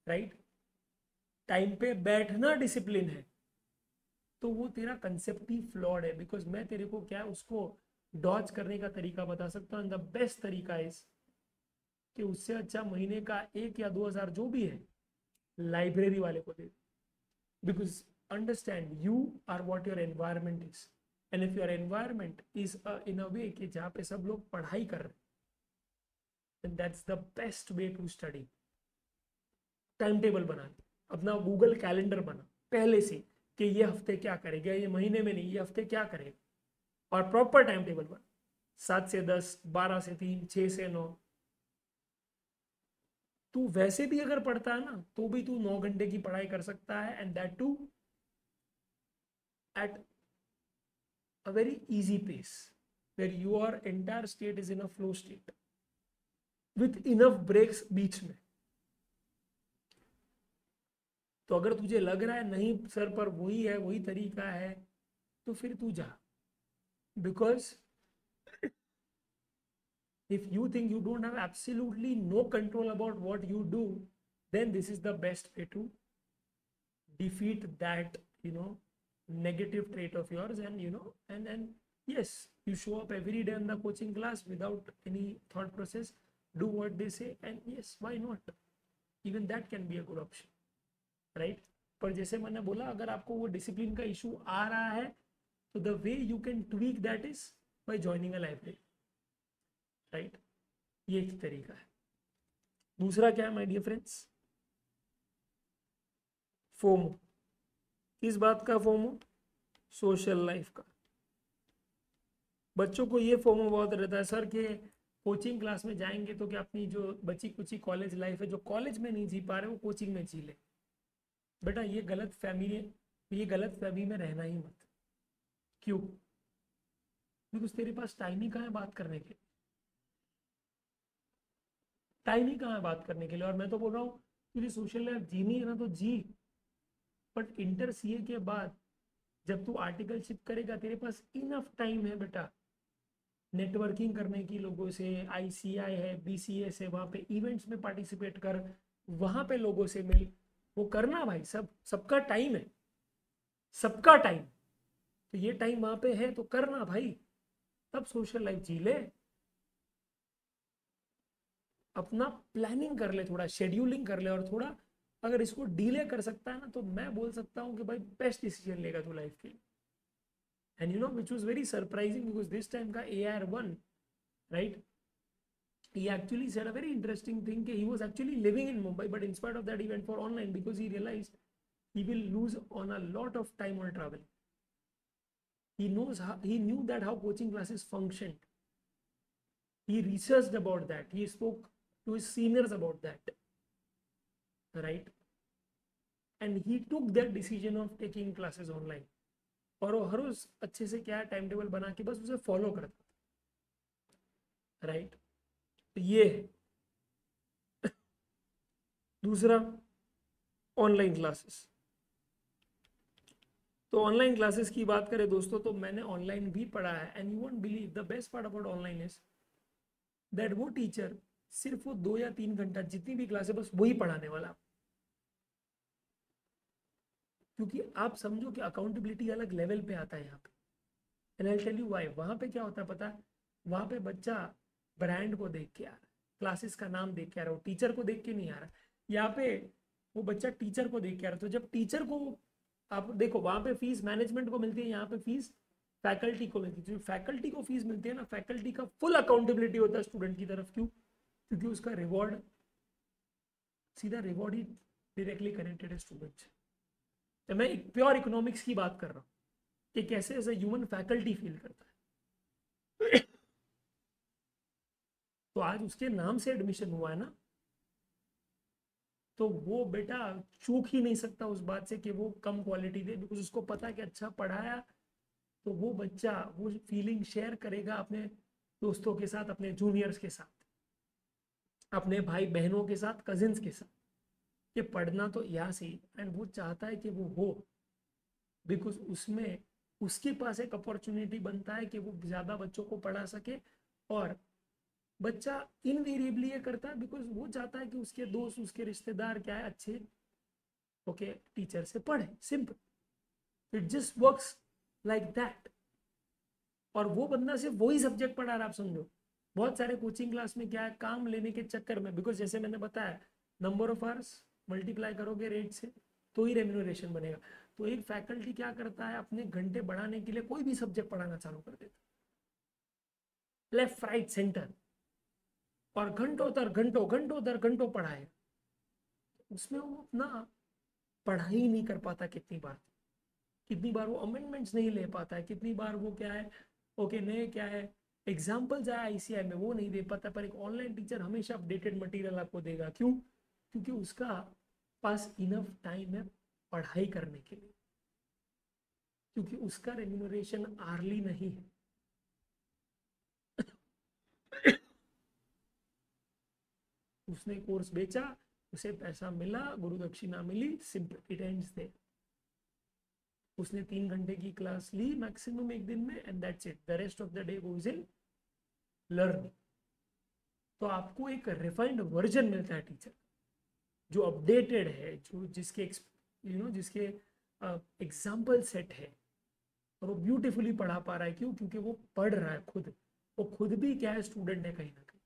राइट, टाइम पे बैठना डिसिप्लिन है, तो वो तेरा कंसेप्ट ही फ्लॉड है। बिकॉज मैं तेरे को क्या उसको डॉज करने का तरीका बता सकता हूँ, द बेस्ट तरीका इज कि उससे अच्छा महीने का 1 या 2 हज़ार जो भी है लाइब्रेरी वाले को दे। Because understand you are what your environment is, and if your environment is in a way कि जहाँ पे सब लोग पढ़ाई कर रहे हैं, that's the best way to study. Time table बना, अपना गूगल कैलेंडर बना पहले से कि ये हफ्ते क्या करेगा, ये महीने में नहीं, ये हफ्ते क्या करेगा, और प्रॉपर टाइम टेबल बना, 7 से 10, 12 से 3, 6 से 9। तू वैसे भी अगर पढ़ता है ना तो भी तू 9 घंटे की पढ़ाई कर सकता है, and that too at a very easy pace where your entire state is in a flow state with enough breaks बीच में। तो अगर तुझे लग रहा है नहीं सर पर वही है, वही तरीका है, तो फिर तू जा। Because if you think you don't have absolutely no control about what you do, then this is the best way to defeat that, negative trait of yours. And and yes, you show up every day in the coaching class without any thought process, do what they say, and yes, why not, even that can be a good option, right? पर जैसे मैंने बोला, अगर आपको वो discipline का issue आ रहा है तो the way you can tweak that is by joining a library, right? ये एक तरीका है। दूसरा क्या है माय डियर फ्रेंड्स? फोमो। किस बात का फोमो? सोशल लाइफ का। बच्चों को ये फोमो बहुत रहता है सर कि कोचिंग क्लास में जाएंगे तो क्या अपनी जो बची कुची कॉलेज लाइफ है जो कॉलेज में नहीं जी पा रहे वो कोचिंग में जी ले। बेटा ये गलत फहमी है, ये गलत फहमी में रहना ही मत। क्यों? बिकॉज तेरे पास टाइम ही कहाँ है बात करने के, टाइम ही कहाँ है बात करने के लिए। और मैं तो बोल रहा हूँ तुझे सोशल लाइफ जीनी है ना तो जी, बट इंटर सीए के बाद जब तू आर्टिकलशिप करेगा तेरे पास इनफ टाइम है बेटा नेटवर्किंग करने की लोगों से। आईसीआई है, बीसीएस है, वहाँ पे इवेंट्स में पार्टिसिपेट कर, वहाँ पे लोगों से मिल, वो करना भाई। सबका टाइम है, सबका टाइम। तो ये टाइम वहाँ पे है तो करना भाई, तब सोशल लाइफ जी ले। अपना प्लानिंग कर ले, थोड़ा शेड्यूलिंग कर ले, और थोड़ा अगर इसको डीले कर सकता है ना तो मैं बोल सकता हूँ कि भाई बेस्ट डिसीजन लेगा तू लाइफ के लिए। And you know which was very surprising because this time का AR1, right, he actually said a very interesting thing कि he was actually living in Mumbai but in spite of that he went for online because he realized he will lose on a lot of time on travel. He knew that how coaching classes functioned. He researched about that. He spoke to his seniors about that, right? And he took that decision of taking classes online. और वो हर रोज अच्छे से क्या time table बना के बस उसे follow करता था, राइट? तो ये दूसरा ऑनलाइन क्लासेस। तो ऑनलाइन क्लासेस की बात करें दोस्तों तो मैंने ऑनलाइन भी पढ़ा है and you won't believe the best part about online is that वो टीचर सिर्फ वो 2 या 3 घंटा जितनी भी क्लास है बस वही पढ़ाने वाला। क्योंकि आप समझो कि अकाउंटेबिलिटी अलग लेवल पे आता है यहाँ पे। And I tell you why. वहाँ पे क्या होता है पता है? वहाँ पे बच्चा ब्रांड को देख के आ रहा है, क्लासेस का नाम देख के आ रहा है, वो टीचर को देख के नहीं आ रहा। यहाँ पे वो बच्चा टीचर को देख के आ रहा है। तो जब टीचर को आप देखो वहाँ पे फीस मैनेजमेंट को मिलती है, यहाँ पे फीस फैकल्टी को मिलती है। जो फैकल्टी को फीस मिलती है ना, फैकल्टी का फुल अकाउंटेबिलिटी होता है स्टूडेंट की तरफ। क्यों? क्योंकि उसका रिवॉर्ड सीधा रिवॉर्ड ही डायरेक्टली कनेक्टेड है स्टूडेंट से। तो मैं एक प्योर इकोनॉमिक्स की बात कर रहा हूँ कि कैसे ऐसा ह्यूमन फैकल्टी फील करता है। तो आज उसके नाम से एडमिशन हुआ है ना, तो वो बेटा चूक ही नहीं सकता उस बात से कि वो कम क्वालिटी दे, बिकॉज उसको पता है कि अच्छा पढ़ाया। तो वो बच्चा वो फीलिंग शेयर करेगा अपने दोस्तों के साथ, अपने जूनियर्स के साथ, अपने भाई बहनों के साथ, कजिन्स के साथ, कि पढ़ना तो यहाँ से। एंड वो चाहता है कि वो हो, बिकॉज उसमें उसके पास एक अपॉर्चुनिटी बनता है कि वो ज़्यादा बच्चों को पढ़ा सके। और बच्चा इनवेरिएबली ये करता है बिकॉज वो चाहता है कि उसके दोस्त, उसके रिश्तेदार क्या है, अच्छे ओके टीचर से पढ़े। Simple, it just works like that. और वो बंदा सिर्फ वही सब्जेक्ट पढ़ा रहा, आप समझो। बहुत सारे कोचिंग क्लास में क्या है, काम लेने के चक्कर में, बिकॉज जैसे मैंने बताया नंबर ऑफ आवर्स मल्टीप्लाई करोगे रेट से तो ही रेम्यूनरेशन बनेगा। तो एक फैकल्टी क्या करता है, अपने घंटे बढ़ाने के लिए कोई भी सब्जेक्ट पढ़ाना चालू कर देता, लेफ्ट राइट सेंटर, और घंटों दर घंटों घंटों दर घंटों पढ़ाए। उसमें वो अपना पढ़ाई नहीं कर पाता। कितनी बार वो अमेंडमेंट्स नहीं ले पाता है, कितनी बार वो क्या है ओके नए क्या है एग्जाम्पल्स आया आईसीआई में वो नहीं दे पाता। पर एक ऑनलाइन टीचर हमेशा अपडेटेड मटेरियल आपको देगा। क्यों? क्योंकि उसका पास इनफ टाइम है पढ़ाई करने के लिए, क्योंकि उसका रेम्यूनरेशन आर्ली नहीं है। उसने कोर्स बेचा, उसे पैसा मिला, गुरु दक्षिणा मिली, सिंपल, इट एंड्स देयर। उसने 3 घंटे की क्लास ली मैक्सिमम एक दिन में and that's it. The rest of the day goes in learning. तो आपको एक रिफाइंड वर्जन मिलता है टीचर, जो अपडेटेड है, जो जिसके जिसके एग्जाम्पल सेट है, और वो ब्यूटीफुली पढ़ा पा रहा है। क्यों? क्योंकि वो पढ़ रहा है खुद। वो खुद भी क्या है, स्टूडेंट है कहीं ना कहीं,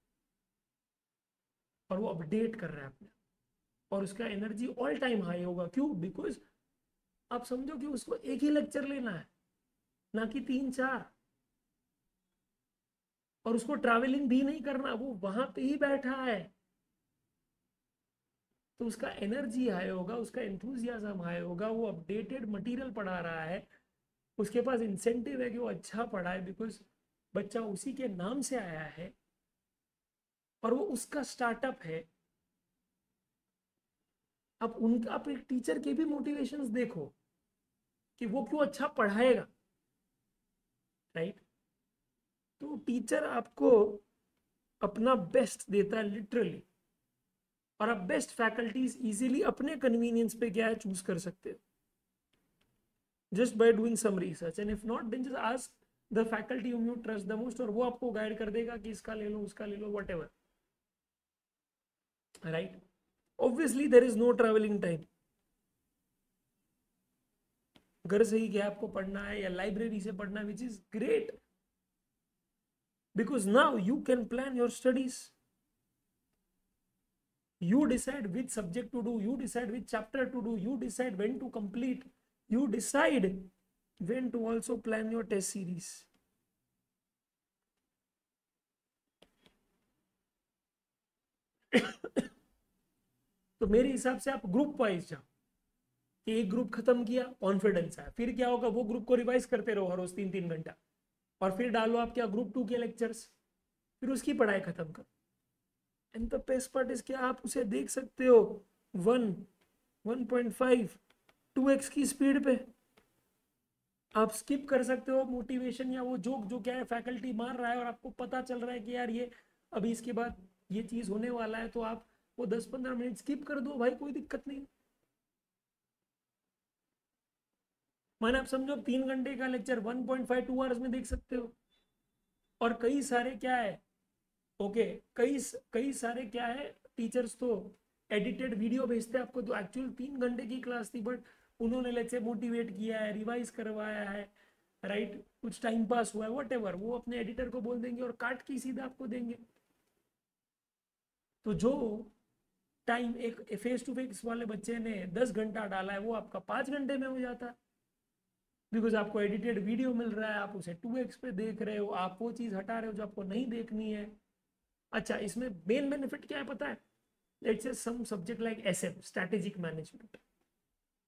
और वो अपडेट कर रहा है अपने, और उसका एनर्जी ऑल टाइम हाई होगा। क्यों? बिकॉज आप समझो कि उसको एक ही लेक्चर लेना है, ना कि 3-4, और उसको ट्रैवलिंग भी नहीं करना, वो वहां पे ही बैठा है। तो उसका एनर्जी हाई होगा, उसका एंथुजियाज्म हाई होगा, वो अपडेटेड मटेरियल पढ़ा रहा है, उसके पास इंसेंटिव है कि वो अच्छा पढ़ाए, बिकॉज बच्चा उसी के नाम से आया है और वो उसका स्टार्टअप है। अब उनका, आप एक टीचर के भी मोटिवेशंस देखो कि वो क्यों अच्छा पढ़ाएगा, राइट? तो टीचर आपको अपना बेस्ट देता है लिटरली, और आप बेस्ट फैकल्टीज इजीली अपने कन्वीनियंस पे क्या है चूज कर सकते हो। just by doing some research, and if not then just ask the faculty whom you trust the most, और वो आपको गाइड कर देगा कि इसका ले लो उसका ले लो whatever, right? Obviously there is no traveling time. घर से ही क्या आपको पढ़ना है या लाइब्रेरी से पढ़ना है, which is great because now you can plan your studies. You decide which subject to do, you decide which chapter to do, you decide when to complete, you decide when to also plan your test series. तो मेरे हिसाब से आप group wise जाओ, एक group खत्म किया, confidence है, फिर क्या होगा, वो ग्रुप को रिवाइज करते रहो हर रोज 3-3 घंटा, और फिर डालो आप क्या ग्रुप 2 के लेक्चर्स, फिर उसकी पढ़ाई खत्म करो। And the best part is कि आप उसे देख सकते हो 1.5 2x की स्पीड पे। आप स्किप कर सकते हो मोटिवेशन या वो जोक जो क्या है फैकल्टी मार रहा है, और आपको पता चल रहा है कि यार ये अभी इसके बाद ये चीज होने वाला है, तो आप वो 10-15 मिनट स्किप कर दो भाई, कोई दिक्कत नहीं। माने आप समझो 3 घंटे का लेक्चर 1.5 2 आवर्स में देख सकते हो। और कई सारे क्या है, ओके, कई सारे क्या है, टीचर्स तो एडिटेड वीडियो भेजते हैं आपको, तो एक्चुअल 3 घंटे की क्लास थी बट उन्होंने लेक्चर से मोटिवेट किया है, रिवाइज करवाया है, राइट, कुछ टाइम पास हुआ है, व्हाटएवर, वो अपने एडिटर को बोल देंगे और काट के सीधा आपको देंगे। तो जो टाइम एक फेस टू फेस वाले बच्चे ने 10 घंटा डाला है, वो आपका 5 घंटे में हो जाता है, बिकॉज आपको एडिटेड वीडियो मिल रहा है, आप उसे 2x पे देख रहे हो, आप वो चीज हटा रहे हो जो आपको नहीं देखनी है। अच्छा, इसमें मेन बेनिफिट क्या है पता है, let's say some subject like SM, strategic management,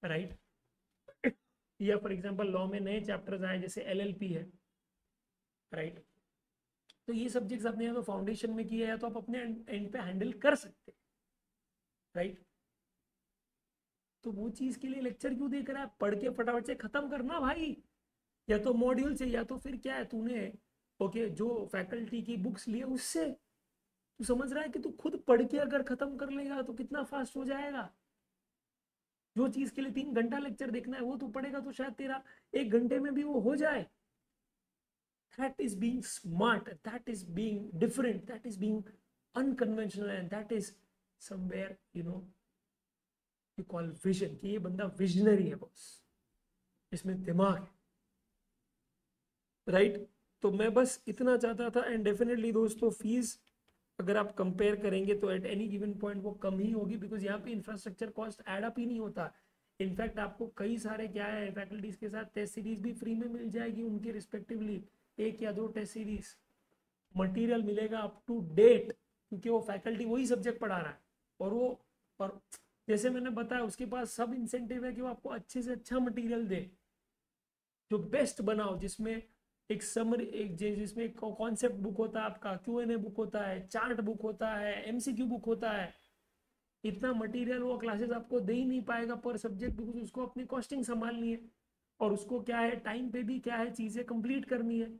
right, या फॉर एग्जांपल लॉ में नए चैप्टर्स आए जैसे एलएलपी है, राइट, तो ये सब्जेक्ट्स आपने या तो फाउंडेशन में किया है तो आप अपने एंड पे हैंडल कर सकते हैं, राइट। तो वो चीज के लिए लेक्चर क्यों देख रहा है, पढ़ के फटाफट से खत्म करना भाई, या तो मॉड्यूल से, या तो फिर क्या है तूने ओके जो फैकल्टी की बुक्स लिए उससे, तू समझ रहा है कि तू खुद पढ़ के अगर खत्म कर लेगा तो कितना फास्ट हो जाएगा। जो चीज के लिए 3 घंटा लेक्चर देखना है वो तू पढ़ेगा तो शायद तेरा 1 घंटे में भी वो हो जाए। That is being smart, that is being different, that is being unconventional, and that is somewhere you call vision, कि ये बंदा विजनरी है बॉस, इसमें दिमाग है, राइट। तो मैं बस इतना चाहता था। एंड डेफिनेटली दोस्तों फीस अगर आप कंपेयर करेंगे तो एट एनी गिवन पॉइंट वो कम ही होगी, बिकॉज यहाँ पे इंफ्रास्ट्रक्चर कॉस्ट एड अप ही नहीं होता। इनफैक्ट आपको कई सारे क्या है फैकल्टीज के साथ टेस्ट सीरीज भी फ्री में मिल जाएगी उनके रिस्पेक्टिवली, 1 या 2 टेस्ट सीरीज, मटेरियल मिलेगा अप टू डेट, क्योंकि वो फैकल्टी वही सब्जेक्ट पढ़ा रहा है, और जैसे मैंने बताया उसके पास सब इंसेंटिव है कि वो आपको अच्छे से अच्छा मटेरियल दे, जो बेस्ट बनाओ, जिसमें एक समरी, जिसमें एक कॉन्सेप्ट बुक होता है आपका, Q&A बुक होता है, चार्ट बुक होता है, MCQ बुक होता है। इतना मटेरियल वो क्लासेस आपको दे ही नहीं पाएगा पर सब्जेक्ट, बिकॉज उसको अपनी कॉस्टिंग संभालनी है, और उसको क्या है टाइम पे भी क्या है चीजें कंप्लीट करनी है।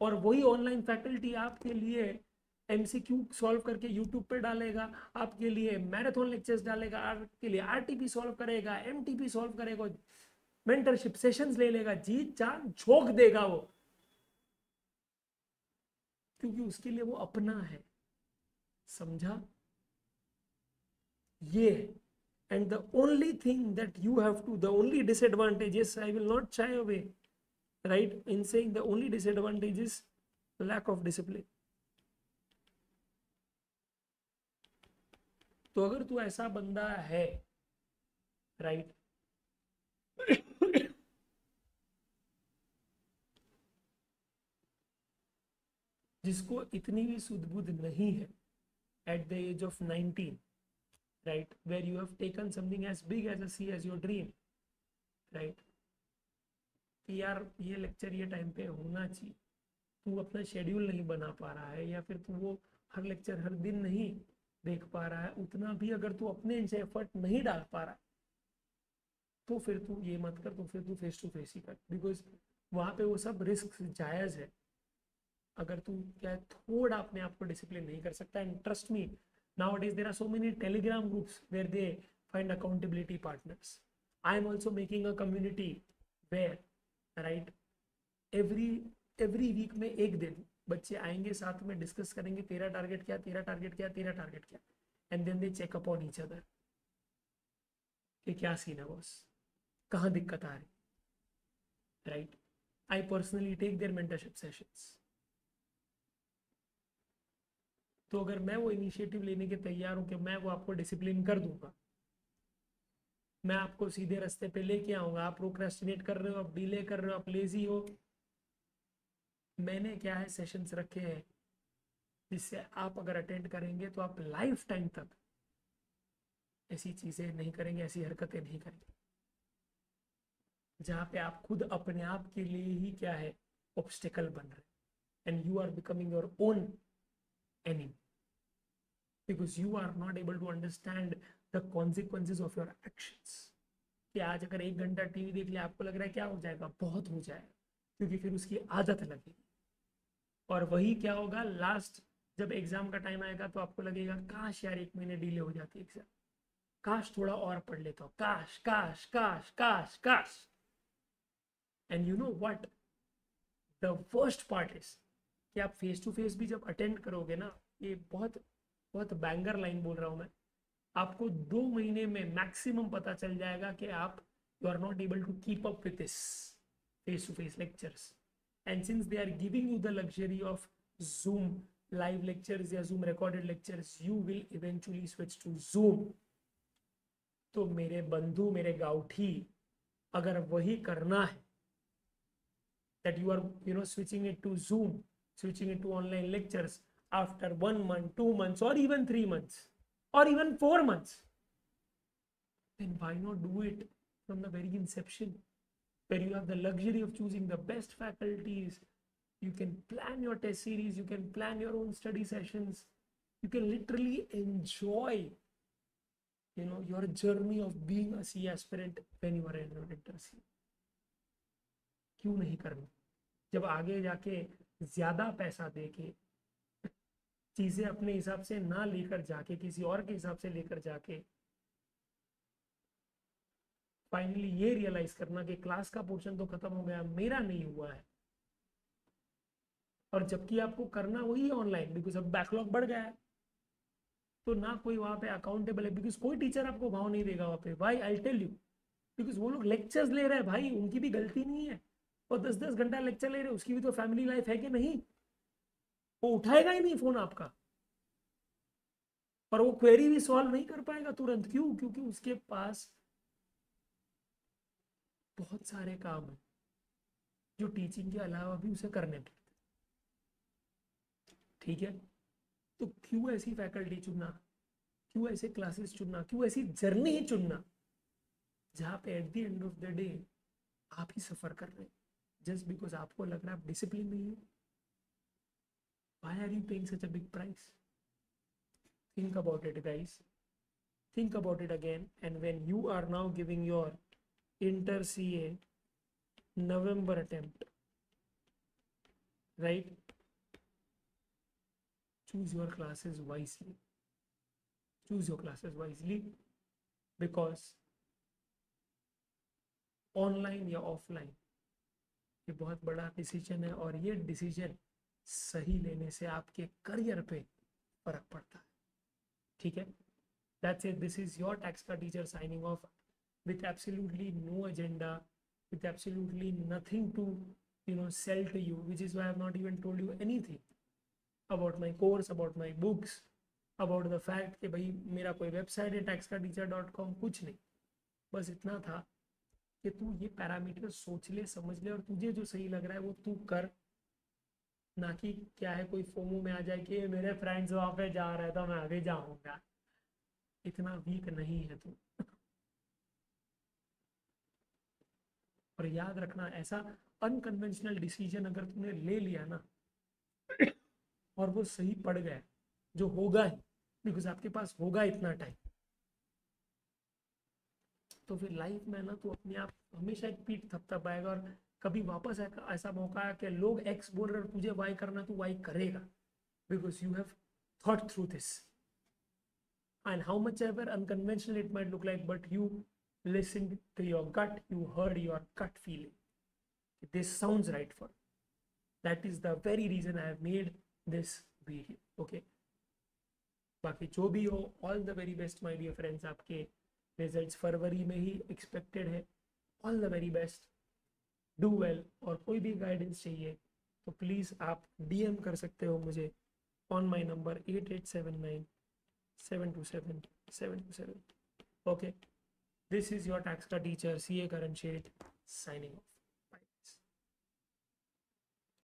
और वही ऑनलाइन फैकल्टी आपके लिए MCQ सॉल्व करके यूट्यूब पे डालेगा, आपके लिए मैराथन लेक्चर्स डालेगा, आपके लिए RTP सॉल्व करेगा, MTP सॉल्व करेगा, मेंटरशिप सेशंस ले लेगा, जी जान झोंक देगा वो, क्योंकि उसके लिए वो अपना है, समझा ये। And the only thing that you have to, the only disadvantage is, I will not shy away right in saying, the only disadvantage is lack of discipline. तो अगर तू ऐसा बंदा है राइट जिसको इतनी भी सुध-बुध नहीं है at the age of 19, right, where you have taken something as big as a sea as your dream, right, कि यार ये लेक्चर ये टाइम पे होना चाहिए, तू अपना शेड्यूल नहीं बना पा रहा है, या फिर तू वो हर लेक्चर हर दिन नहीं देख पा रहा है, उतना भी अगर तू अपने से एफर्ट नहीं डाल पा रहा है, तो फिर तू ये मत कर, तो फिर तू फेस टू फेस ही कर, बिकॉज वहाँ पे वो सब रिस्क जायज़ है। अगर तू क्या है थोड़ा अपने आप को डिसिप्लिन नहीं कर सकता, and trust me nowadays there are so many telegram groups where they find accountability partners. I am also making a community where right every every week में एक दिन बच्चे आएंगे, साथ में डिस्कस करेंगे तेरा टारगेट क्या, तेरा टारगेट क्या, तेरा टारगेट क्या, and then they check up on each other कि क्या सीन है बॉस, कहाँ दिक्कत आ रही, right. I personally take their mentorship sessions. तो अगर मैं वो इनिशिएटिव लेने के तैयार हूँ कि मैं वो आपको डिसिप्लिन कर दूंगा, मैं आपको सीधे रास्ते पे लेके आऊंगा, आप प्रोक्रेस्टिनेट कर रहे हो, आप डिले कर रहे हो, आप लेजी हो, मैंने क्या है सेशंस रखे हैं जिससे आप अगर अटेंड करेंगे तो आप लाइफ टाइम तक ऐसी चीजें नहीं करेंगे, ऐसी हरकतें नहीं करेंगे जहाँ पे आप खुद अपने आप के लिए ही क्या है ऑब्स्टिकल बन रहे हैं, and you are becoming your own enemy because you are not able to understand the consequences of your actions. कि आज अगर 1 घंटा टीवी देख लिया, आपको लग रहा है क्या हो जाएगा, बहुत हो जाएगा, क्योंकि फिर उसकी आदत लगेगी. और वही क्या होगा लास्ट, जब एग्जाम का टाइम आएगा तो आपको लगेगा काश यार 1 महीने डिले हो जाती एग्जाम, काश थोड़ा और पढ़ लेता हूँ, काश काश काश काश काश. And you know what the worst part is कि आप फेस टू फेस भी जब अटेंड करोगे ना, ये बहुत बहुत बैंगर लाइन बोल रहा हूँ मैं, आपको 2 महीने में मैक्सिमम पता चल जाएगा कि आप you are not able to keep up with this face to face lectures. And since they are giving you the luxury of Zoom live lectures या Zoom recorded lectures, you will eventually switch to Zoom. तो मेरे बंधु, मेरे गाउठी, अगर वही करना है that you are switching it to Zoom, switching it to online lectures after 1 month, 2 months, or even 3 months, or even 4 months, then why not do it from the very inception, where you have the luxury of choosing the best faculties, you can plan your test series, you can plan your own study sessions, you can literally enjoy your journey of being a C aspirant when you are in your internship. क्यों नहीं करना, जब आगे जाके ज्यादा पैसा देके चीजें अपने हिसाब से ना लेकर जाके किसी और के हिसाब से लेकर जाके फाइनली ये रियलाइज करना कि क्लास का पोर्शन तो खत्म हो गया, मेरा नहीं हुआ है, और जबकि आपको करना वही ऑनलाइन, बिकॉज अब बैकलॉग बढ़ गया है, तो ना कोई वहां पे अकाउंटेबल है, बिकॉज कोई टीचर आपको भाव नहीं देगा वहां पे. भाई आई टेल यू, बिकॉज वो लोग लेक्चर्स ले रहे हैं भाई, उनकी भी गलती नहीं है, और 10-10 घंटा लेक्चर ले रहे हैं, उसकी भी तो फैमिली लाइफ है कि नहीं, वो उठाएगा ही नहीं फोन आपका, और वो क्वेरी भी सॉल्व नहीं कर पाएगा तुरंत. क्यों? क्योंकि उसके पास बहुत सारे काम है जो टीचिंग के अलावा भी उसे करने पड़ते. ठीक है, तो क्यों ऐसी फैकल्टी चुनना, क्यों ऐसे क्लासेस चुनना, क्यों ऐसी जर्नी ही चुनना जहाँ पे at the end of the day आप ही सफर कर रहे हैं, जस्ट बिकॉज आपको लग रहा है आप डिसिप्लिन नहीं हो. Why are you paying such a big price? Think about it guys, think about it again. And when you are now giving your inter CA November attempt, right, choose your classes wisely, choose your classes wisely, because online या offline ये बहुत बड़ा decision है, और ये decision सही लेने से आपके करियर पे फर्क पड़ता है. ठीक है, that's it. This is your tax cut teacher signing off with absolutely no agenda, with absolutely nothing to sell to you, which is why I have not even told you anything about my course, about my books, about the fact कि भाई मेरा कोई website है taxkateacher.com, कुछ नहीं. बस इतना था कि तू ये पैरामीटर सोच ले, समझ ले, और तुझे जो सही लग रहा है वो तू कर, ना कि क्या है कोई फोमो में आ जाए कि मेरे फ्रेंड्स वहाँ पे जा रहे हैं तो मैं भी जाऊँगा. इतना वीक नहीं है तू. और याद रखना, ऐसा अनकन्वेंशनल डिसीजन अगर तूने ले लिया ना और वो सही पड़ गया, जो होगा ही, बिकॉज आपके पास होगा इतना टाइम, तो फिर लाइफ में ना तू अपने आप हमेशा एक पीठ थपथपाएगा, और कभी वापस ऐसा मौका है कि लोग एक्स बोल रहे तुझे वाई करना, तू वाई करेगा, because you have thought through this. And how much ever unconventional it might look like, but you listened to your gut, you heard your gut feeling. This sounds right for me. That is the very reason I have made this video. Okay. बाकी जो भी हो, all the very best my dear friends. आपके results फरवरी में ही expected है. All the very best, do well. और कोई भी गाइडेंस चाहिए तो प्लीज़ आप डीएम कर सकते हो मुझे on my number 8879727727. Okay, this is your tax का teacher CA Karan Sheth signing off.